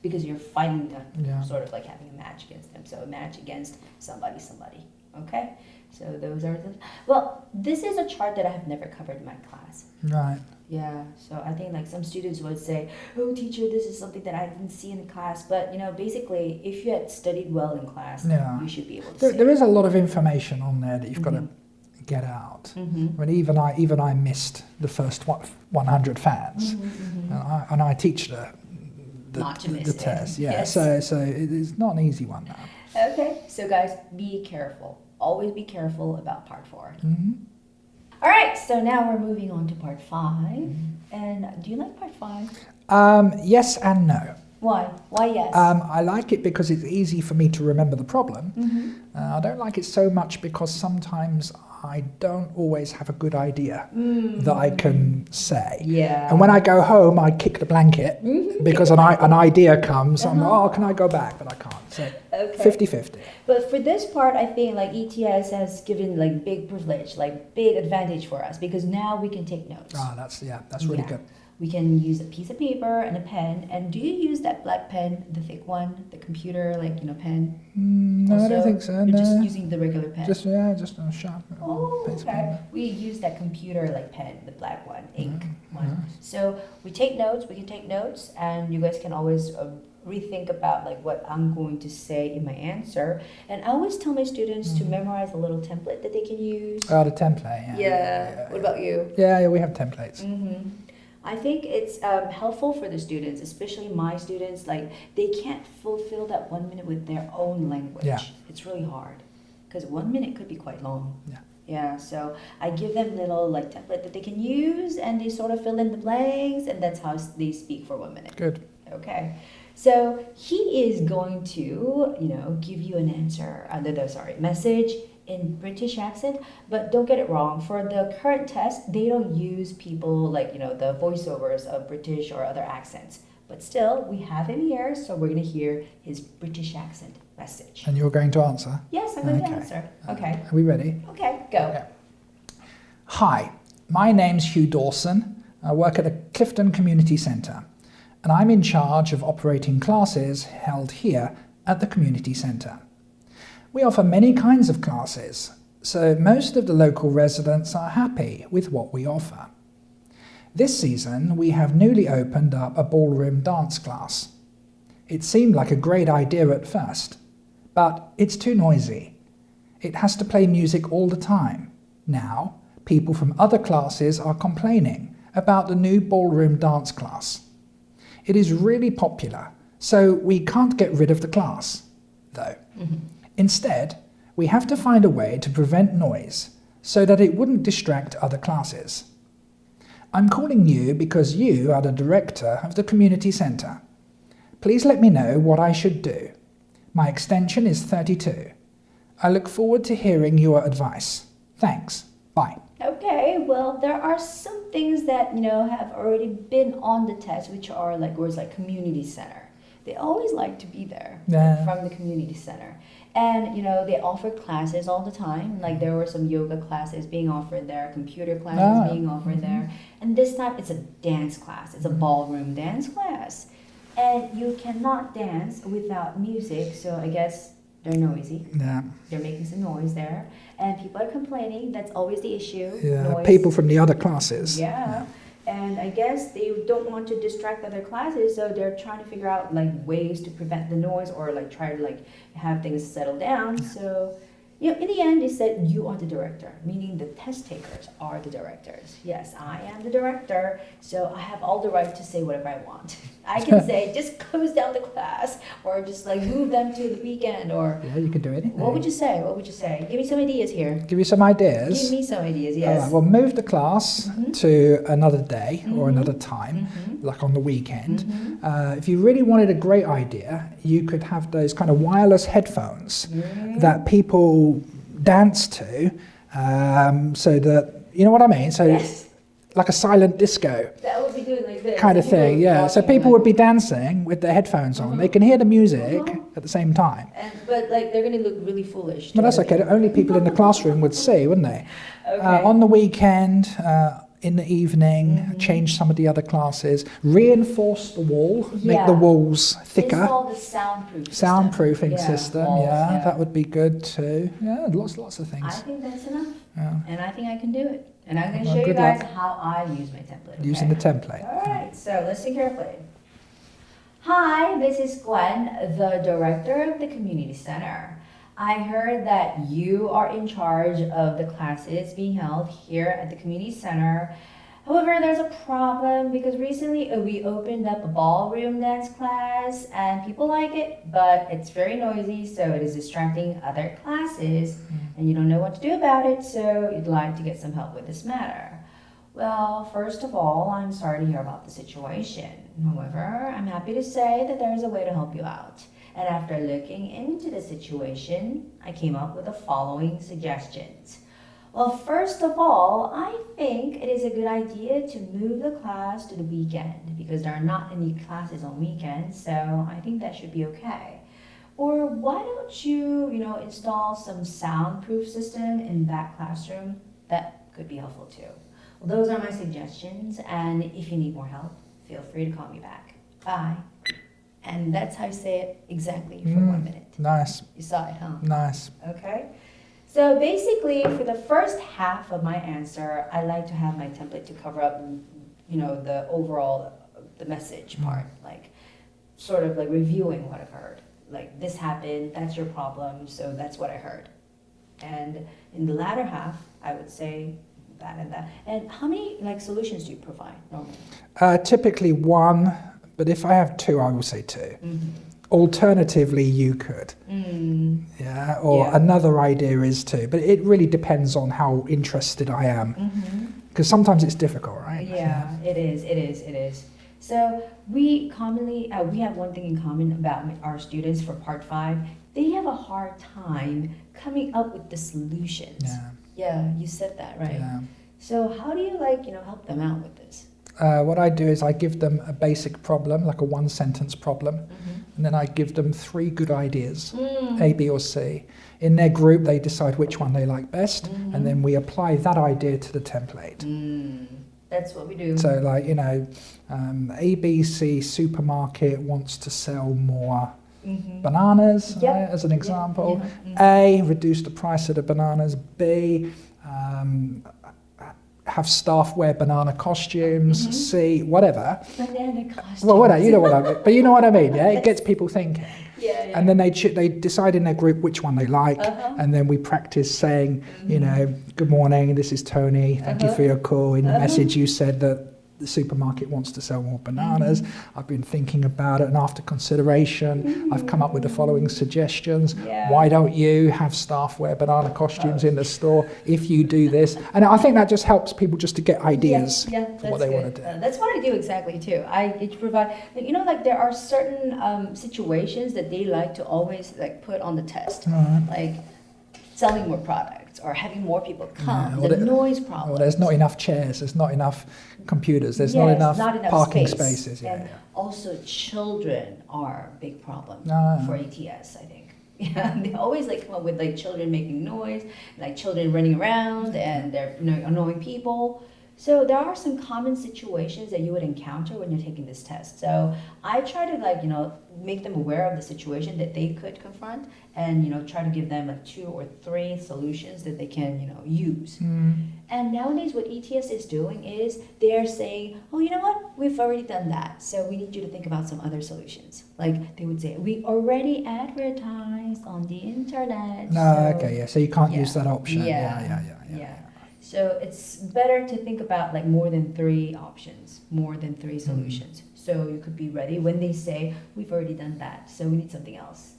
Speaker 1: because you're fighting them,
Speaker 2: Yeah.
Speaker 1: sort of like having a match against them. So a match against somebody. Okay? So those are the. Well, this is a chart that I have never covered in my class.
Speaker 2: Right.
Speaker 1: Yeah, so I think like some students would say, oh teacher, this is something that I didn't see in the class. But basically, if you had studied well in class, you should be able to
Speaker 2: There is a lot of information on there that you've got to get out. I mean, even I missed the first 100 fans, and I teach the test. Yeah,
Speaker 1: Yes.
Speaker 2: so it's not an easy one now.
Speaker 1: Okay, so guys, be careful. Always be careful about part 4. All right, so now we're moving on to part 5. And do you like part 5?
Speaker 2: Yes and no.
Speaker 1: Why? Why yes?
Speaker 2: I like it because it's easy for me to remember the problem. I don't like it so much because sometimes I don't always have a good idea that I can say.
Speaker 1: Yeah.
Speaker 2: And when I go home, I kick the blanket because an idea comes. I'm like, can I go back? But I can't. So 50-50.
Speaker 1: But for this part, I think like ETS has given like big privilege, like big advantage for us because now we can take notes.
Speaker 2: That's really good.
Speaker 1: We can use a piece of paper and a pen. And do you use that black pen, the thick one, the computer, pen?
Speaker 2: No, also, I don't think so.
Speaker 1: You're just using the regular pen?
Speaker 2: Just a sharp
Speaker 1: okay. We use that computer pen, the black one, ink one. So we take notes, we can take notes, and you guys can always rethink about what I'm going to say in my answer. And I always tell my students to memorize a little template that they can use.
Speaker 2: Oh, the template,
Speaker 1: yeah. What about you?
Speaker 2: Yeah, we have templates.
Speaker 1: I think it's helpful for the students, especially my students. They can't fulfill that 1 minute with their own language.
Speaker 2: Yeah.
Speaker 1: It's really hard because 1 minute could be quite long.
Speaker 2: Yeah.
Speaker 1: Yeah, so I give them little template that they can use, and they sort of fill in the blanks, and that's how they speak for 1 minute.
Speaker 2: Good.
Speaker 1: Okay. So he is going to, give you an answer, message in British accent, but don't get it wrong. For the current test, they don't use people the voiceovers of British or other accents. But still, we have him here, so we're going to hear his British accent message.
Speaker 2: And you're going to answer?
Speaker 1: Yes, I'm going to answer. Okay.
Speaker 2: Are we ready?
Speaker 1: Okay, go.
Speaker 2: Yeah. Hi, my name's Hugh Dawson. I work at the Clifton Community Centre, and I'm in charge of operating classes held here at the community centre. We offer many kinds of classes, so most of the local residents are happy with what we offer. This season, we have newly opened up a ballroom dance class. It seemed like a great idea at first, but it's too noisy. It has to play music all the time. Now, people from other classes are complaining about the new ballroom dance class. It is really popular, so we can't get rid of the class, though. Instead, we have to find a way to prevent noise so that it wouldn't distract other classes. I'm calling you because you are the director of the community centre. Please let me know what I should do. My extension is 32. I look forward to hearing your advice. Thanks. Bye.
Speaker 1: Okay, well, there are some things that, have already been on the test, which are like words like community center. They always like to be there from the community center. And, they offer classes all the time. Like there were some yoga classes being offered there, computer classes being offered there. And this time it's a dance class. It's a ballroom dance class. And you cannot dance without music, so I guess they're noisy.
Speaker 2: Yeah.
Speaker 1: They're making some noise there. And people are complaining. That's always the issue.
Speaker 2: Yeah,
Speaker 1: noise.
Speaker 2: people from the other classes.
Speaker 1: Yeah. And I guess they don't want to distract other classes, so they're trying to figure out like ways to prevent the noise or like try to like have things settle down. So, in the end, they said you are the director, meaning the test takers are the directors. Yes, I am the director, so I have all the right to say whatever I want. I can say just close down the class or just like move them to the weekend or
Speaker 2: Yeah, you can do anything.
Speaker 1: What would you say? What would you say? Give me some ideas here.
Speaker 2: Give you some ideas?
Speaker 1: Give me some ideas,
Speaker 2: All
Speaker 1: yes.
Speaker 2: right, well, move the class to another day or another time, like on the weekend. If you really wanted a great idea, you could have those kind of wireless headphones that people dance to, so that, you know what I mean? So
Speaker 1: Yes.
Speaker 2: like a silent disco
Speaker 1: That would be doing like this.
Speaker 2: kind of
Speaker 1: People
Speaker 2: thing, yeah. So
Speaker 1: walking
Speaker 2: people
Speaker 1: like-
Speaker 2: would be dancing with their headphones on. They can hear the music at the same time.
Speaker 1: But like they're gonna look really foolish.
Speaker 2: Well, that's okay. Only people in the classroom would see, wouldn't they?
Speaker 1: Okay.
Speaker 2: On the weekend, in the evening, change some of the other classes, reinforce the wall, make the
Speaker 1: Yeah.
Speaker 2: walls thicker.
Speaker 1: Install the
Speaker 2: Soundproofing
Speaker 1: system.
Speaker 2: system,
Speaker 1: walls,
Speaker 2: yeah, that would be good too. Yeah, lots of
Speaker 1: I
Speaker 2: things.
Speaker 1: think that's enough,
Speaker 2: Yeah.
Speaker 1: and I think I can do it. And I'm going to
Speaker 2: Well,
Speaker 1: show you
Speaker 2: good
Speaker 1: guys
Speaker 2: luck.
Speaker 1: how I use my template.
Speaker 2: Using the template.
Speaker 1: All right, so listen carefully. Hi, this is Gwen, the director of the community center. I heard that you are in charge of the classes being held here at the community center. However, there's a problem because recently we opened up a ballroom dance class and people like it, but it's very noisy, so it is distracting other classes and you don't know what to do about it, so you'd like to get some help with this matter. Well, first of all, I'm sorry to hear about the situation. However, I'm happy to say that there is a way to help you out. And after looking into the situation, I came up with the following suggestions. Well, first of all, I think it is a good idea to move the class to the weekend because there are not any classes on weekends, so I think that should be okay. Or why don't you, install some soundproof system in that classroom? That could be helpful too. Well, those are my suggestions, and if you need more help, feel free to call me back. Bye. And that's how you say it exactly for 1 minute.
Speaker 2: Nice,
Speaker 1: You saw it, huh?
Speaker 2: nice.
Speaker 1: Okay. So basically, for the first half of my answer, I like to have my template to cover up, the overall, the message part, like sort of like reviewing what I've heard. Like this happened, that's your problem, so that's what I heard. And in the latter half, I would say that and that. And how many solutions do you provide normally?
Speaker 2: Typically one, but if I have two, I will say two. Alternatively, you could. Yeah, or another idea is too. But it really depends on how interested I am. Because sometimes it's difficult, right?
Speaker 1: Yeah, it is. So we commonly, we have one thing in common about our students for part 5. They have a hard time coming up with the solutions. Yeah, you said that, right?
Speaker 2: Yeah.
Speaker 1: So how do you help them out with this?
Speaker 2: What I do is I give them a basic problem, like a one-sentence problem, and then I give them 3 good ideas, A, B, or C. In their group, they decide which one they like best, and then we apply that idea to the template.
Speaker 1: That's what we do.
Speaker 2: So, ABC supermarket wants to sell more bananas, right, as an example. A, reduce the price of the bananas. B, have staff wear banana costumes. C, whatever.
Speaker 1: Banana costumes.
Speaker 2: Well, whatever, you know what I mean. But you know what I mean, yeah? It gets people thinking.
Speaker 1: Yeah.
Speaker 2: And then they decide in their group which one they like, and then we practice saying, good morning, this is Tony, thank you for your call. In the message you said that the supermarket wants to sell more bananas. I've been thinking about it, and after consideration, I've come up with the following suggestions.
Speaker 1: Yeah.
Speaker 2: Why don't you have staff wear banana costumes in the store if you do this? And I think that just helps people just to get ideas for what they want to do.
Speaker 1: That's what I do exactly too. I provide, you know, like there are certain situations that they like to always like put on the test, like selling more products or having more people come, the noise problem.
Speaker 2: Or there's not enough chairs, there's not enough computers, there's not enough parking spaces.
Speaker 1: And also children are a big problem for ATS, I think. Yeah, they always like come up with like children making noise, like children running around and they're annoying people. So there are some common situations that you would encounter when you're taking this test. So I try to like, make them aware of the situation that they could confront and, try to give them like 2 or 3 solutions that they can, use. And nowadays what ETS is doing is they're saying, oh, you know what? We've already done that. So we need you to think about some other solutions. Like they would say, we already advertised on the internet.
Speaker 2: So you can't use that option. Yeah.
Speaker 1: So it's better to think about like more than 3 options, more than 3 solutions. So you could be ready when they say, we've already done that, so we need something else.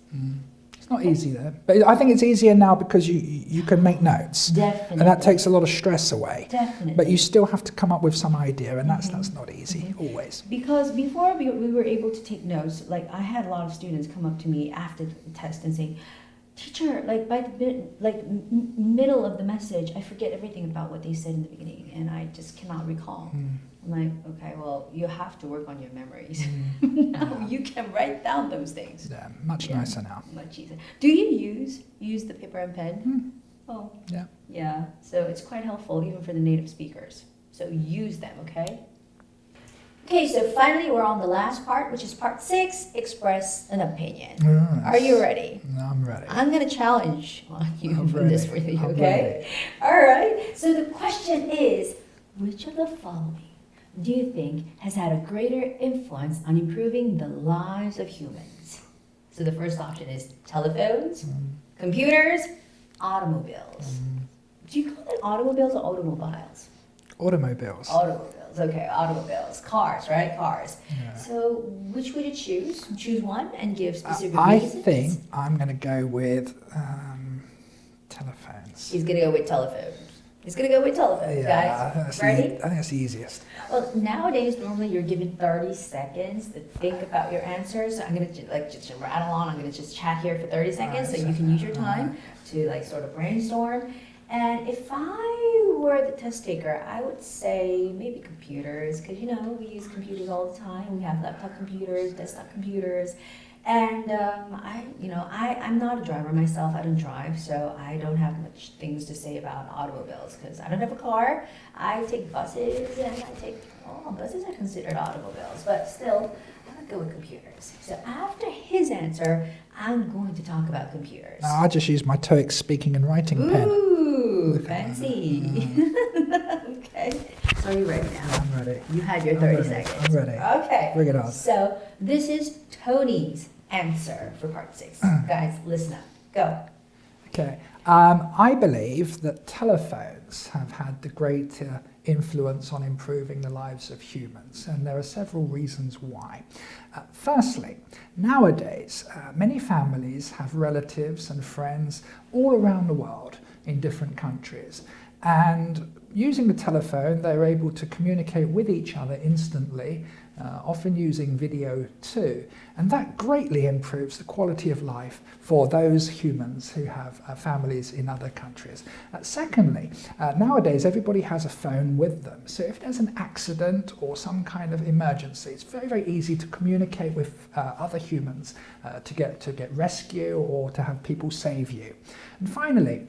Speaker 2: It's not easy though, but I think it's easier now because you can make notes.
Speaker 1: Definitely.
Speaker 2: And that takes a lot of stress away.
Speaker 1: Definitely.
Speaker 2: But you still have to come up with some idea, and that's not easy, always.
Speaker 1: Because before we were able to take notes, like I had a lot of students come up to me after the test and say, teacher, like by the middle of the message, I forget everything about what they said in the beginning, and I just cannot recall. I'm like, okay, well, you have to work on your memories. Now you can write down those things.
Speaker 2: Yeah, much nicer now.
Speaker 1: Much easier. Do you use the paper and pen? Oh.
Speaker 2: Yeah.
Speaker 1: Yeah. So it's quite helpful even for the native speakers. So use them, okay? Okay, so finally we're on the last part, which is part 6, express an opinion. Are you ready?
Speaker 2: I'm ready.
Speaker 1: I'm going to challenge you for this video,
Speaker 2: I'm
Speaker 1: okay?
Speaker 2: ready.
Speaker 1: All right. So the question is, which of the following do you think has had a greater influence on improving the lives of humans? So the first option is telephones, computers, automobiles. Do you call it automobiles or automobiles?
Speaker 2: Automobiles.
Speaker 1: Automobiles, okay, automobiles. Cars, right? Cars.
Speaker 2: Yeah.
Speaker 1: So which would you choose? Choose one and give specific
Speaker 2: I
Speaker 1: reasons.
Speaker 2: think I'm going to go with telephones.
Speaker 1: He's going to go with telephones. He's going to go with telephones, guys. Ready?
Speaker 2: I think that's the easiest.
Speaker 1: Well, nowadays, normally you're given 30 seconds to think about your answers. So I'm going to just rattle on. I'm going to just chat here for 30 seconds so you can use your time to like sort of brainstorm. And if I were the test taker, I would say maybe computers, because we use computers all the time. We have laptop computers, desktop computers, and I'm not a driver myself. I don't drive, so I don't have much things to say about automobiles because I don't have a car. I take buses, and buses are considered automobiles, but still, I would go with computers. So after his answer, I'm going to talk about computers.
Speaker 2: I just use my TOEIC speaking and writing pen.
Speaker 1: Ooh, fancy. Okay. So are you ready now?
Speaker 2: I'm ready.
Speaker 1: You had your 30 seconds.
Speaker 2: I'm ready.
Speaker 1: Okay.
Speaker 2: Bring it on.
Speaker 1: So this is Tony's answer for part 6. Guys, listen up. Go.
Speaker 2: Okay. I believe that telephones have had the greater influence on improving the lives of humans, and there are several reasons why. Firstly, nowadays, many families have relatives and friends all around the world in different countries, and using the telephone, they're able to communicate with each other instantly, often using video too, and that greatly improves the quality of life for those humans who have families in other countries. Secondly, nowadays everybody has a phone with them, so if there's an accident or some kind of emergency, it's very, very easy to communicate with other humans to get rescue or to have people save you. And finally,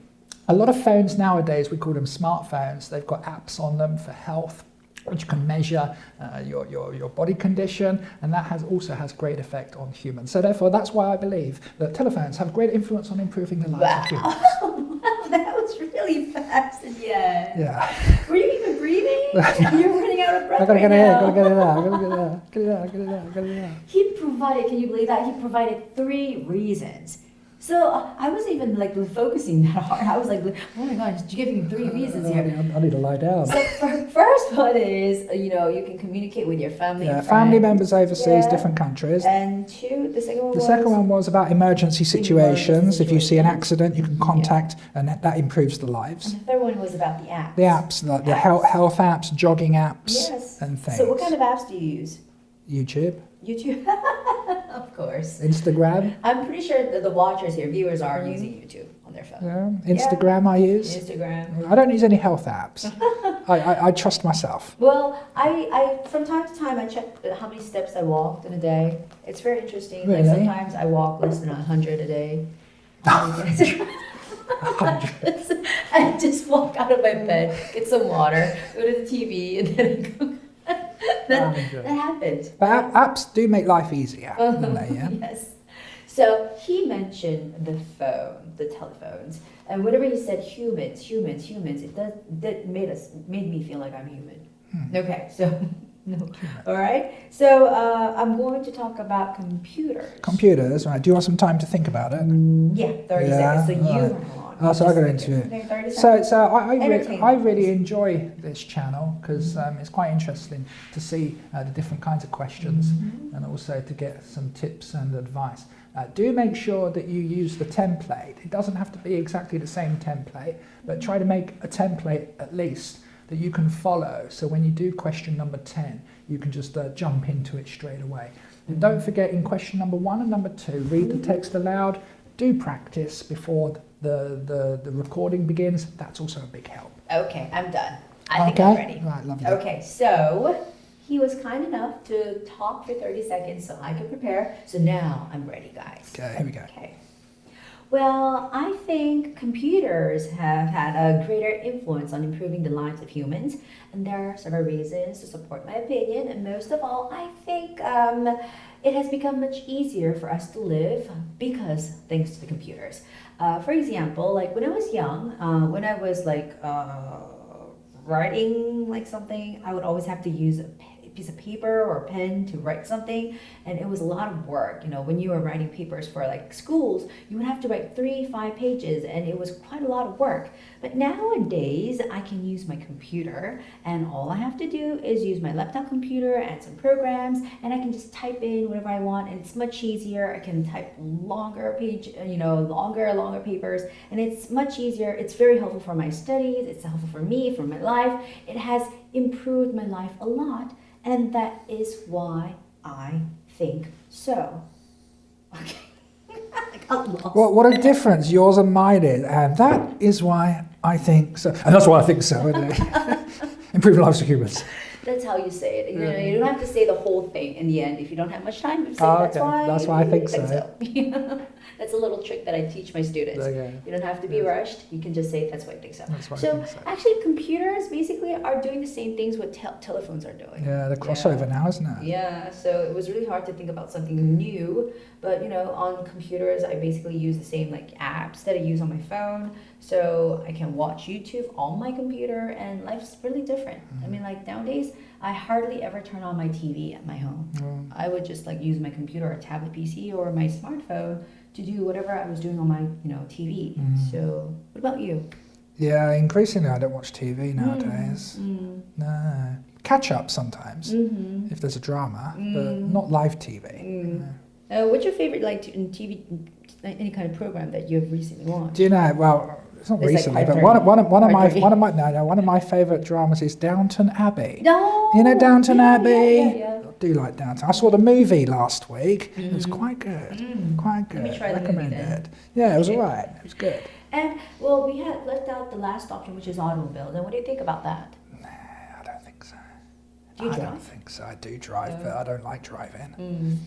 Speaker 2: a lot of phones nowadays, we call them smartphones, they've got apps on them for health, which can measure your body condition, and that also has great effect on humans. So therefore, that's why I believe that telephones have great influence on improving the lives of humans.
Speaker 1: Wow, that was really fast at the end.
Speaker 2: Yeah.
Speaker 1: Were you even breathing? You're running out of breath.
Speaker 2: I gotta get
Speaker 1: right
Speaker 2: it
Speaker 1: now.
Speaker 2: out, gotta get it out.
Speaker 1: He provided, can you believe that? He provided 3 reasons. So I wasn't even like focusing that hard. I was like, oh my God, you're giving me 3 reasons here.
Speaker 2: I need to lie down.
Speaker 1: So first one is, you can communicate with your family and
Speaker 2: family
Speaker 1: friends.
Speaker 2: members overseas,
Speaker 1: Yeah.
Speaker 2: different countries.
Speaker 1: And 2, the second one
Speaker 2: The
Speaker 1: was...
Speaker 2: second one was about emergency situations. If you see an
Speaker 1: situations.
Speaker 2: accident, you can contact, and that improves the lives.
Speaker 1: And the third one was about the apps.
Speaker 2: The apps, like the health apps, jogging apps,
Speaker 1: Yes.
Speaker 2: and things.
Speaker 1: So what kind of apps do you use?
Speaker 2: YouTube,
Speaker 1: YouTube? Of course.
Speaker 2: Instagram.
Speaker 1: I'm pretty sure that the watchers here, viewers, are using YouTube on their phone.
Speaker 2: Yeah. Instagram I use.
Speaker 1: Instagram.
Speaker 2: I don't use any health apps. I trust myself.
Speaker 1: Well, I from time to time I check how many steps I walked in a day. It's very interesting. Like
Speaker 2: Really?
Speaker 1: sometimes I walk less than 100 a day. I just walk out of my bed, get some water, go to the TV, and then I go. that happens.
Speaker 2: But apps do make life easier, don't they? Yeah.
Speaker 1: Yes. So he mentioned the phone, the telephones, and whenever he said humans, that made me feel like I'm human. Okay, so no. All right. So I'm going to talk about computers.
Speaker 2: Computers, right? Do you want some time to think about it?
Speaker 1: Yeah, 30
Speaker 2: Yeah,
Speaker 1: seconds. So you
Speaker 2: right.
Speaker 1: run along.
Speaker 2: Oh, so I got
Speaker 1: Just
Speaker 2: into
Speaker 1: okay, 30
Speaker 2: So,
Speaker 1: seconds.
Speaker 2: I really enjoy this channel because it's quite interesting to see the different kinds of questions and also to get some tips and advice. Do make sure that you use the template. It doesn't have to be exactly the same template, but try to make a template at least that you can follow. So when you do question number 10, you can just jump into it straight away. And don't forget, in question number 1 and number 2, read the text aloud. Do practice before the recording begins. That's also a big help.
Speaker 1: Okay, I'm done. I think I'm ready.
Speaker 2: Right, lovely.
Speaker 1: Okay, so he was kind enough to talk for 30 seconds so I could prepare. So now I'm ready, guys.
Speaker 2: Okay, here we go.
Speaker 1: Okay. Well, I think computers have had a greater influence on improving the lives of humans, and there are several reasons to support my opinion. And most of all, I think it has become much easier for us to live because thanks to the computers. For example, like when I was young, when I was like writing like something, I would always have to use a piece of paper or a pen to write something, and it was a lot of work. When you were writing papers for like schools, you would have to write 3-5 pages, and it was quite a lot of work. But nowadays I can use my computer, and all I have to do is use my laptop computer and some programs, and I can just type in whatever I want, and it's much easier. I can type longer longer papers, and it's much easier. It's very helpful for my studies. It's helpful for me, for my life. It has improved my life a lot. And that is why I think so. Okay. I got lost.
Speaker 2: What a difference yours and mine is. And that is why I think so. And that's why I think so. Improving lives of humans.
Speaker 1: That's how you say it. You don't have to say the whole thing in the end if you don't have much time to say.
Speaker 2: Okay. That's why I think so.
Speaker 1: That's a little trick that I teach my students.
Speaker 2: Okay.
Speaker 1: You don't have to be rushed. You can just say that's why I think so.
Speaker 2: That's why I
Speaker 1: So
Speaker 2: think so.
Speaker 1: actually, computers basically are doing the same things what telephones are doing.
Speaker 2: Yeah, the crossover now, isn't it?
Speaker 1: Yeah, so it was really hard to think about something new, but on computers I basically use the same like apps that I use on my phone, so I can watch YouTube on my computer, and life's really different. I mean, like nowadays I hardly ever turn on my TV at my home. I would just like use my computer or tablet PC or my smartphone to do whatever I was doing on my TV. So what about you?
Speaker 2: Yeah, increasingly I don't watch TV nowadays. No. Catch up sometimes if there's a drama, but not live TV.
Speaker 1: What's your favorite TV, any kind of program that you have recently watched?
Speaker 2: Do you know? Well, it's not
Speaker 1: It's like
Speaker 2: recently, but
Speaker 1: Hard
Speaker 2: one of my favourite dramas is Downton Abbey.
Speaker 1: No.
Speaker 2: You know Downton Abbey?
Speaker 1: Yeah.
Speaker 2: I do like Downton. I saw the movie last week. It was quite good. Quite good.
Speaker 1: Let me try the
Speaker 2: Recommend
Speaker 1: movie then.
Speaker 2: it. Yeah, it was alright. It was good.
Speaker 1: And well, we had left out the last option, which is automobiles. And what do you think about that?
Speaker 2: Nah, I don't think so.
Speaker 1: Do you
Speaker 2: I
Speaker 1: drive?
Speaker 2: don't think so. I do drive, but I don't like driving.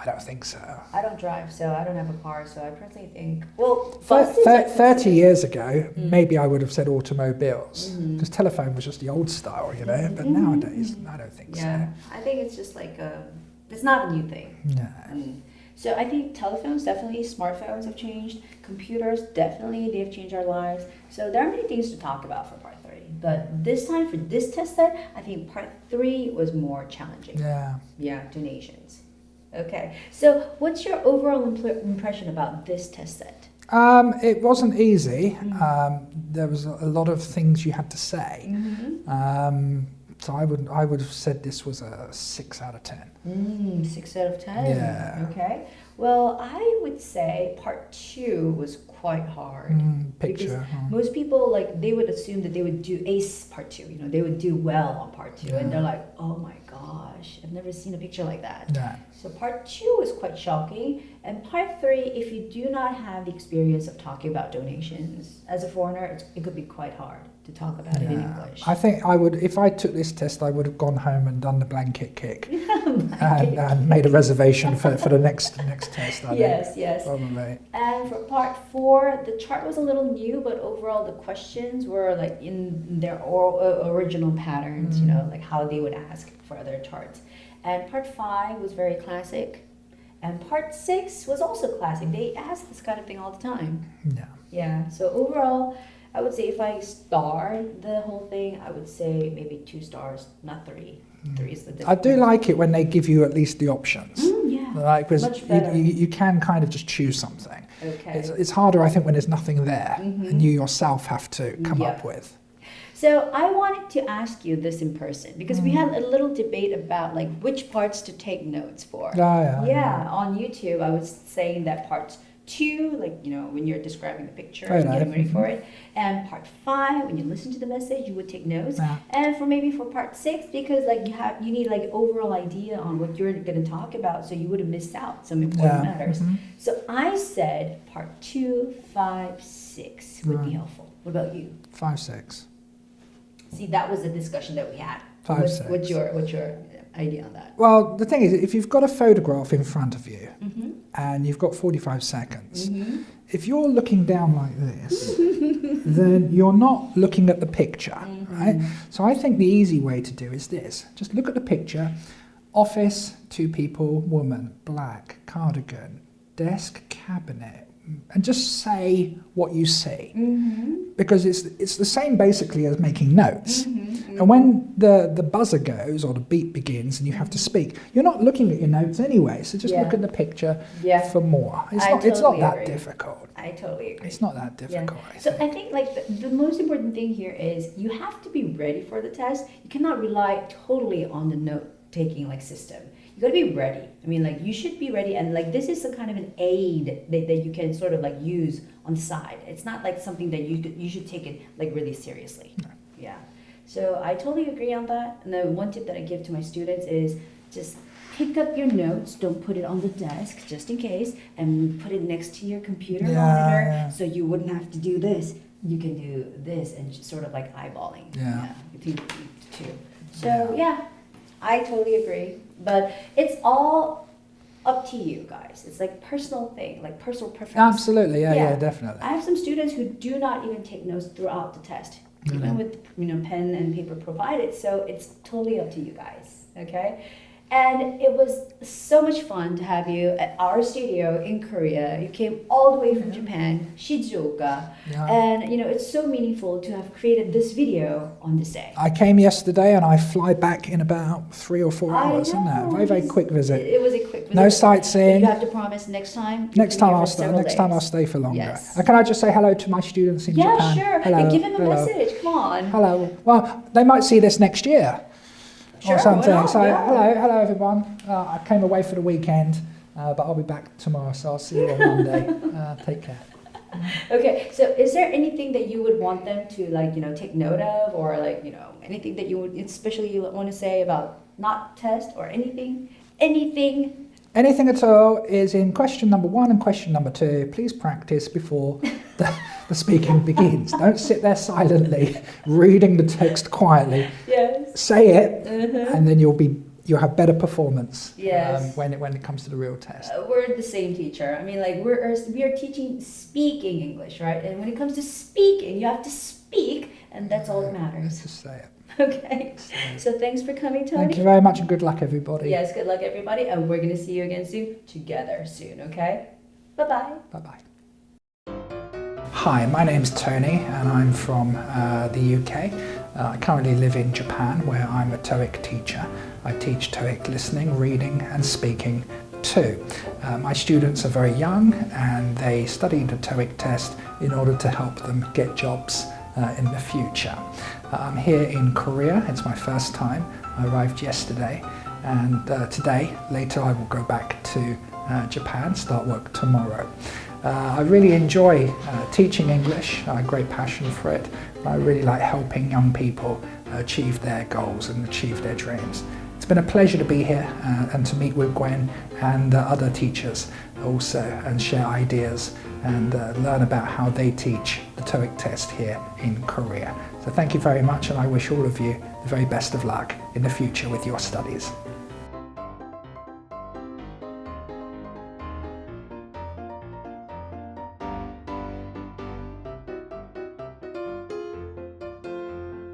Speaker 2: I don't think so.
Speaker 1: I don't drive, so I don't have a car. So I personally think, well, buses are
Speaker 2: 30 years ago, maybe I would have said automobiles, because telephone was just the old style, but nowadays, I don't think
Speaker 1: yeah, I think it's just like it's not a new thing.
Speaker 2: so. No.
Speaker 1: So I think telephones, definitely, smartphones have changed. Computers, definitely, they've changed our lives. So there are many things to talk about for part 3. But this time, for this test set, I think part 3 was more challenging.
Speaker 2: Yeah.
Speaker 1: Yeah, donations. Okay. So what's your overall impression about this test set?
Speaker 2: It wasn't easy. There was a lot of things you had to say. So I would have said this was a 6 out of 10.
Speaker 1: 6 out of 10.
Speaker 2: Yeah.
Speaker 1: Okay. Well, I would say part 2 was quite hard.
Speaker 2: Picture.
Speaker 1: Most people they would assume that they would do ace part 2. They would do well on part 2, and they're like, oh my gosh, I've never seen a picture like that.
Speaker 2: Yeah.
Speaker 1: So part 2 was quite shocking, and part 3, if you do not have the experience of talking about donations as a foreigner, it could be quite hard to talk about it in English.
Speaker 2: I think I would, if I took this test, I would have gone home and done the blanket kick and made a reservation for the next test.
Speaker 1: Yes.
Speaker 2: Probably.
Speaker 1: And for part 4, the chart was a little new, but overall the questions were in their original patterns, like how they would ask for other charts. And part 5 was very classic. And part 6 was also classic. They ask this kind of thing all the time. Yeah. So overall, I would say if I star the whole thing, I would say maybe 2 stars, not 3. 3 is the difference.
Speaker 2: I do like it when they give you at least the options. Because
Speaker 1: much better.
Speaker 2: you can kind of just choose something.
Speaker 1: Okay.
Speaker 2: It's harder, I think, when there's nothing there and you yourself have to come up with.
Speaker 1: So I wanted to ask you this in person because we had a little debate about which parts to take notes for. On YouTube, I was saying that part 2, when you're describing the picture and getting ready for it, and part 5, when you listen to the message, you would take notes, and for part 6, because you need overall idea on what you're going to talk about, so you wouldn't miss out some important matters. So I said part 2, 5, 6 would be helpful. What about you?
Speaker 2: 5, 6.
Speaker 1: See, that was the discussion that we had.
Speaker 2: 5, 6.
Speaker 1: What's your idea on that?
Speaker 2: Well, the thing is, if you've got a photograph in front of you and you've got 45 seconds, if you're looking down like this, then you're not looking at the picture, right? So I think the easy way to do is this. Just look at the picture. Office, 2 people, woman, black, cardigan, desk, cabinet, and just say what you see. Because it's the same basically as making notes. And when the buzzer goes or the beep begins and you have to speak, you're not looking at your notes anyway, so just look at the picture for more. It's not that difficult.
Speaker 1: I totally agree.
Speaker 2: It's not that difficult.
Speaker 1: So I think the most important thing here is you have to be ready for the test. You cannot rely totally on the note-taking system. You got to be ready. I mean, you should be ready, and this is a kind of an aid that you can sort of use on the side. It's not something that you should take it really seriously.
Speaker 2: No.
Speaker 1: Yeah. So I totally agree on that. And the one tip that I give to my students is just pick up your notes. Don't put it on the desk just in case, and put it next to your computer monitor so you wouldn't have to do this. You can do this and just sort of eyeballing. Between the two. So I totally agree. But it's all up to you guys. It's personal thing, personal preference.
Speaker 2: Absolutely, yeah, definitely.
Speaker 1: I have some students who do not even take notes throughout the test, even with pen and paper provided. So it's totally up to you guys, okay? And it was so much fun to have you at our studio in Korea. You came all the way from Japan, Shizuoka. And, it's so meaningful to have created this video on this day.
Speaker 2: I came yesterday and I fly back in about 3 or 4 hours, isn't it? Very, very quick visit.
Speaker 1: It was a quick visit.
Speaker 2: No sightseeing.
Speaker 1: But you have to promise next time.
Speaker 2: Next time I'll stay for longer.
Speaker 1: Yes.
Speaker 2: Can I just say hello to my students in Japan?
Speaker 1: Yeah, sure.
Speaker 2: Hello.
Speaker 1: And give them a message. Come on.
Speaker 2: Hello. Well, they might see this next year.
Speaker 1: Sure,
Speaker 2: or something.
Speaker 1: why not?
Speaker 2: So
Speaker 1: Yeah.
Speaker 2: hello everyone. I came away for the weekend, but I'll be back tomorrow, so I'll see you on Monday. Take care.
Speaker 1: Okay, so is there anything that you would want them to take note of, or anything that you would especially want to say about not test or anything?
Speaker 2: Anything at all is in question number 1 and question number 2. Please practice before the speaking begins. Don't sit there silently reading the text quietly.
Speaker 1: Yes.
Speaker 2: Say it, and then you'll have better performance.
Speaker 1: Yes.
Speaker 2: When it comes to the real test.
Speaker 1: We're the same teacher. I mean, we are teaching speaking English, right? And when it comes to speaking, you have to speak, and that's all that matters.
Speaker 2: Let's just say it.
Speaker 1: Okay. So thanks for coming, Tony.
Speaker 2: Thank you very much, and good luck, everybody.
Speaker 1: Yes, good luck, everybody, and we're going to see you again soon, okay? Bye-bye.
Speaker 2: Bye-bye. Hi, my name's Tony, and I'm from the UK. I currently live in Japan, where I'm a TOEIC teacher. I teach TOEIC listening, reading, and speaking too. My students are very young and they study the TOEIC test in order to help them get jobs in the future. I'm here in Korea. It's my first time. I arrived yesterday, and later I will go back to Japan, start work tomorrow. I really enjoy teaching English. I have a great passion for it. I really like helping young people achieve their goals and achieve their dreams. It's been a pleasure to be here and to meet with Gwen and other teachers also, and share ideas and learn about how they teach the TOEIC test here in Korea. So thank you very much, and I wish all of you the very best of luck in the future with your studies.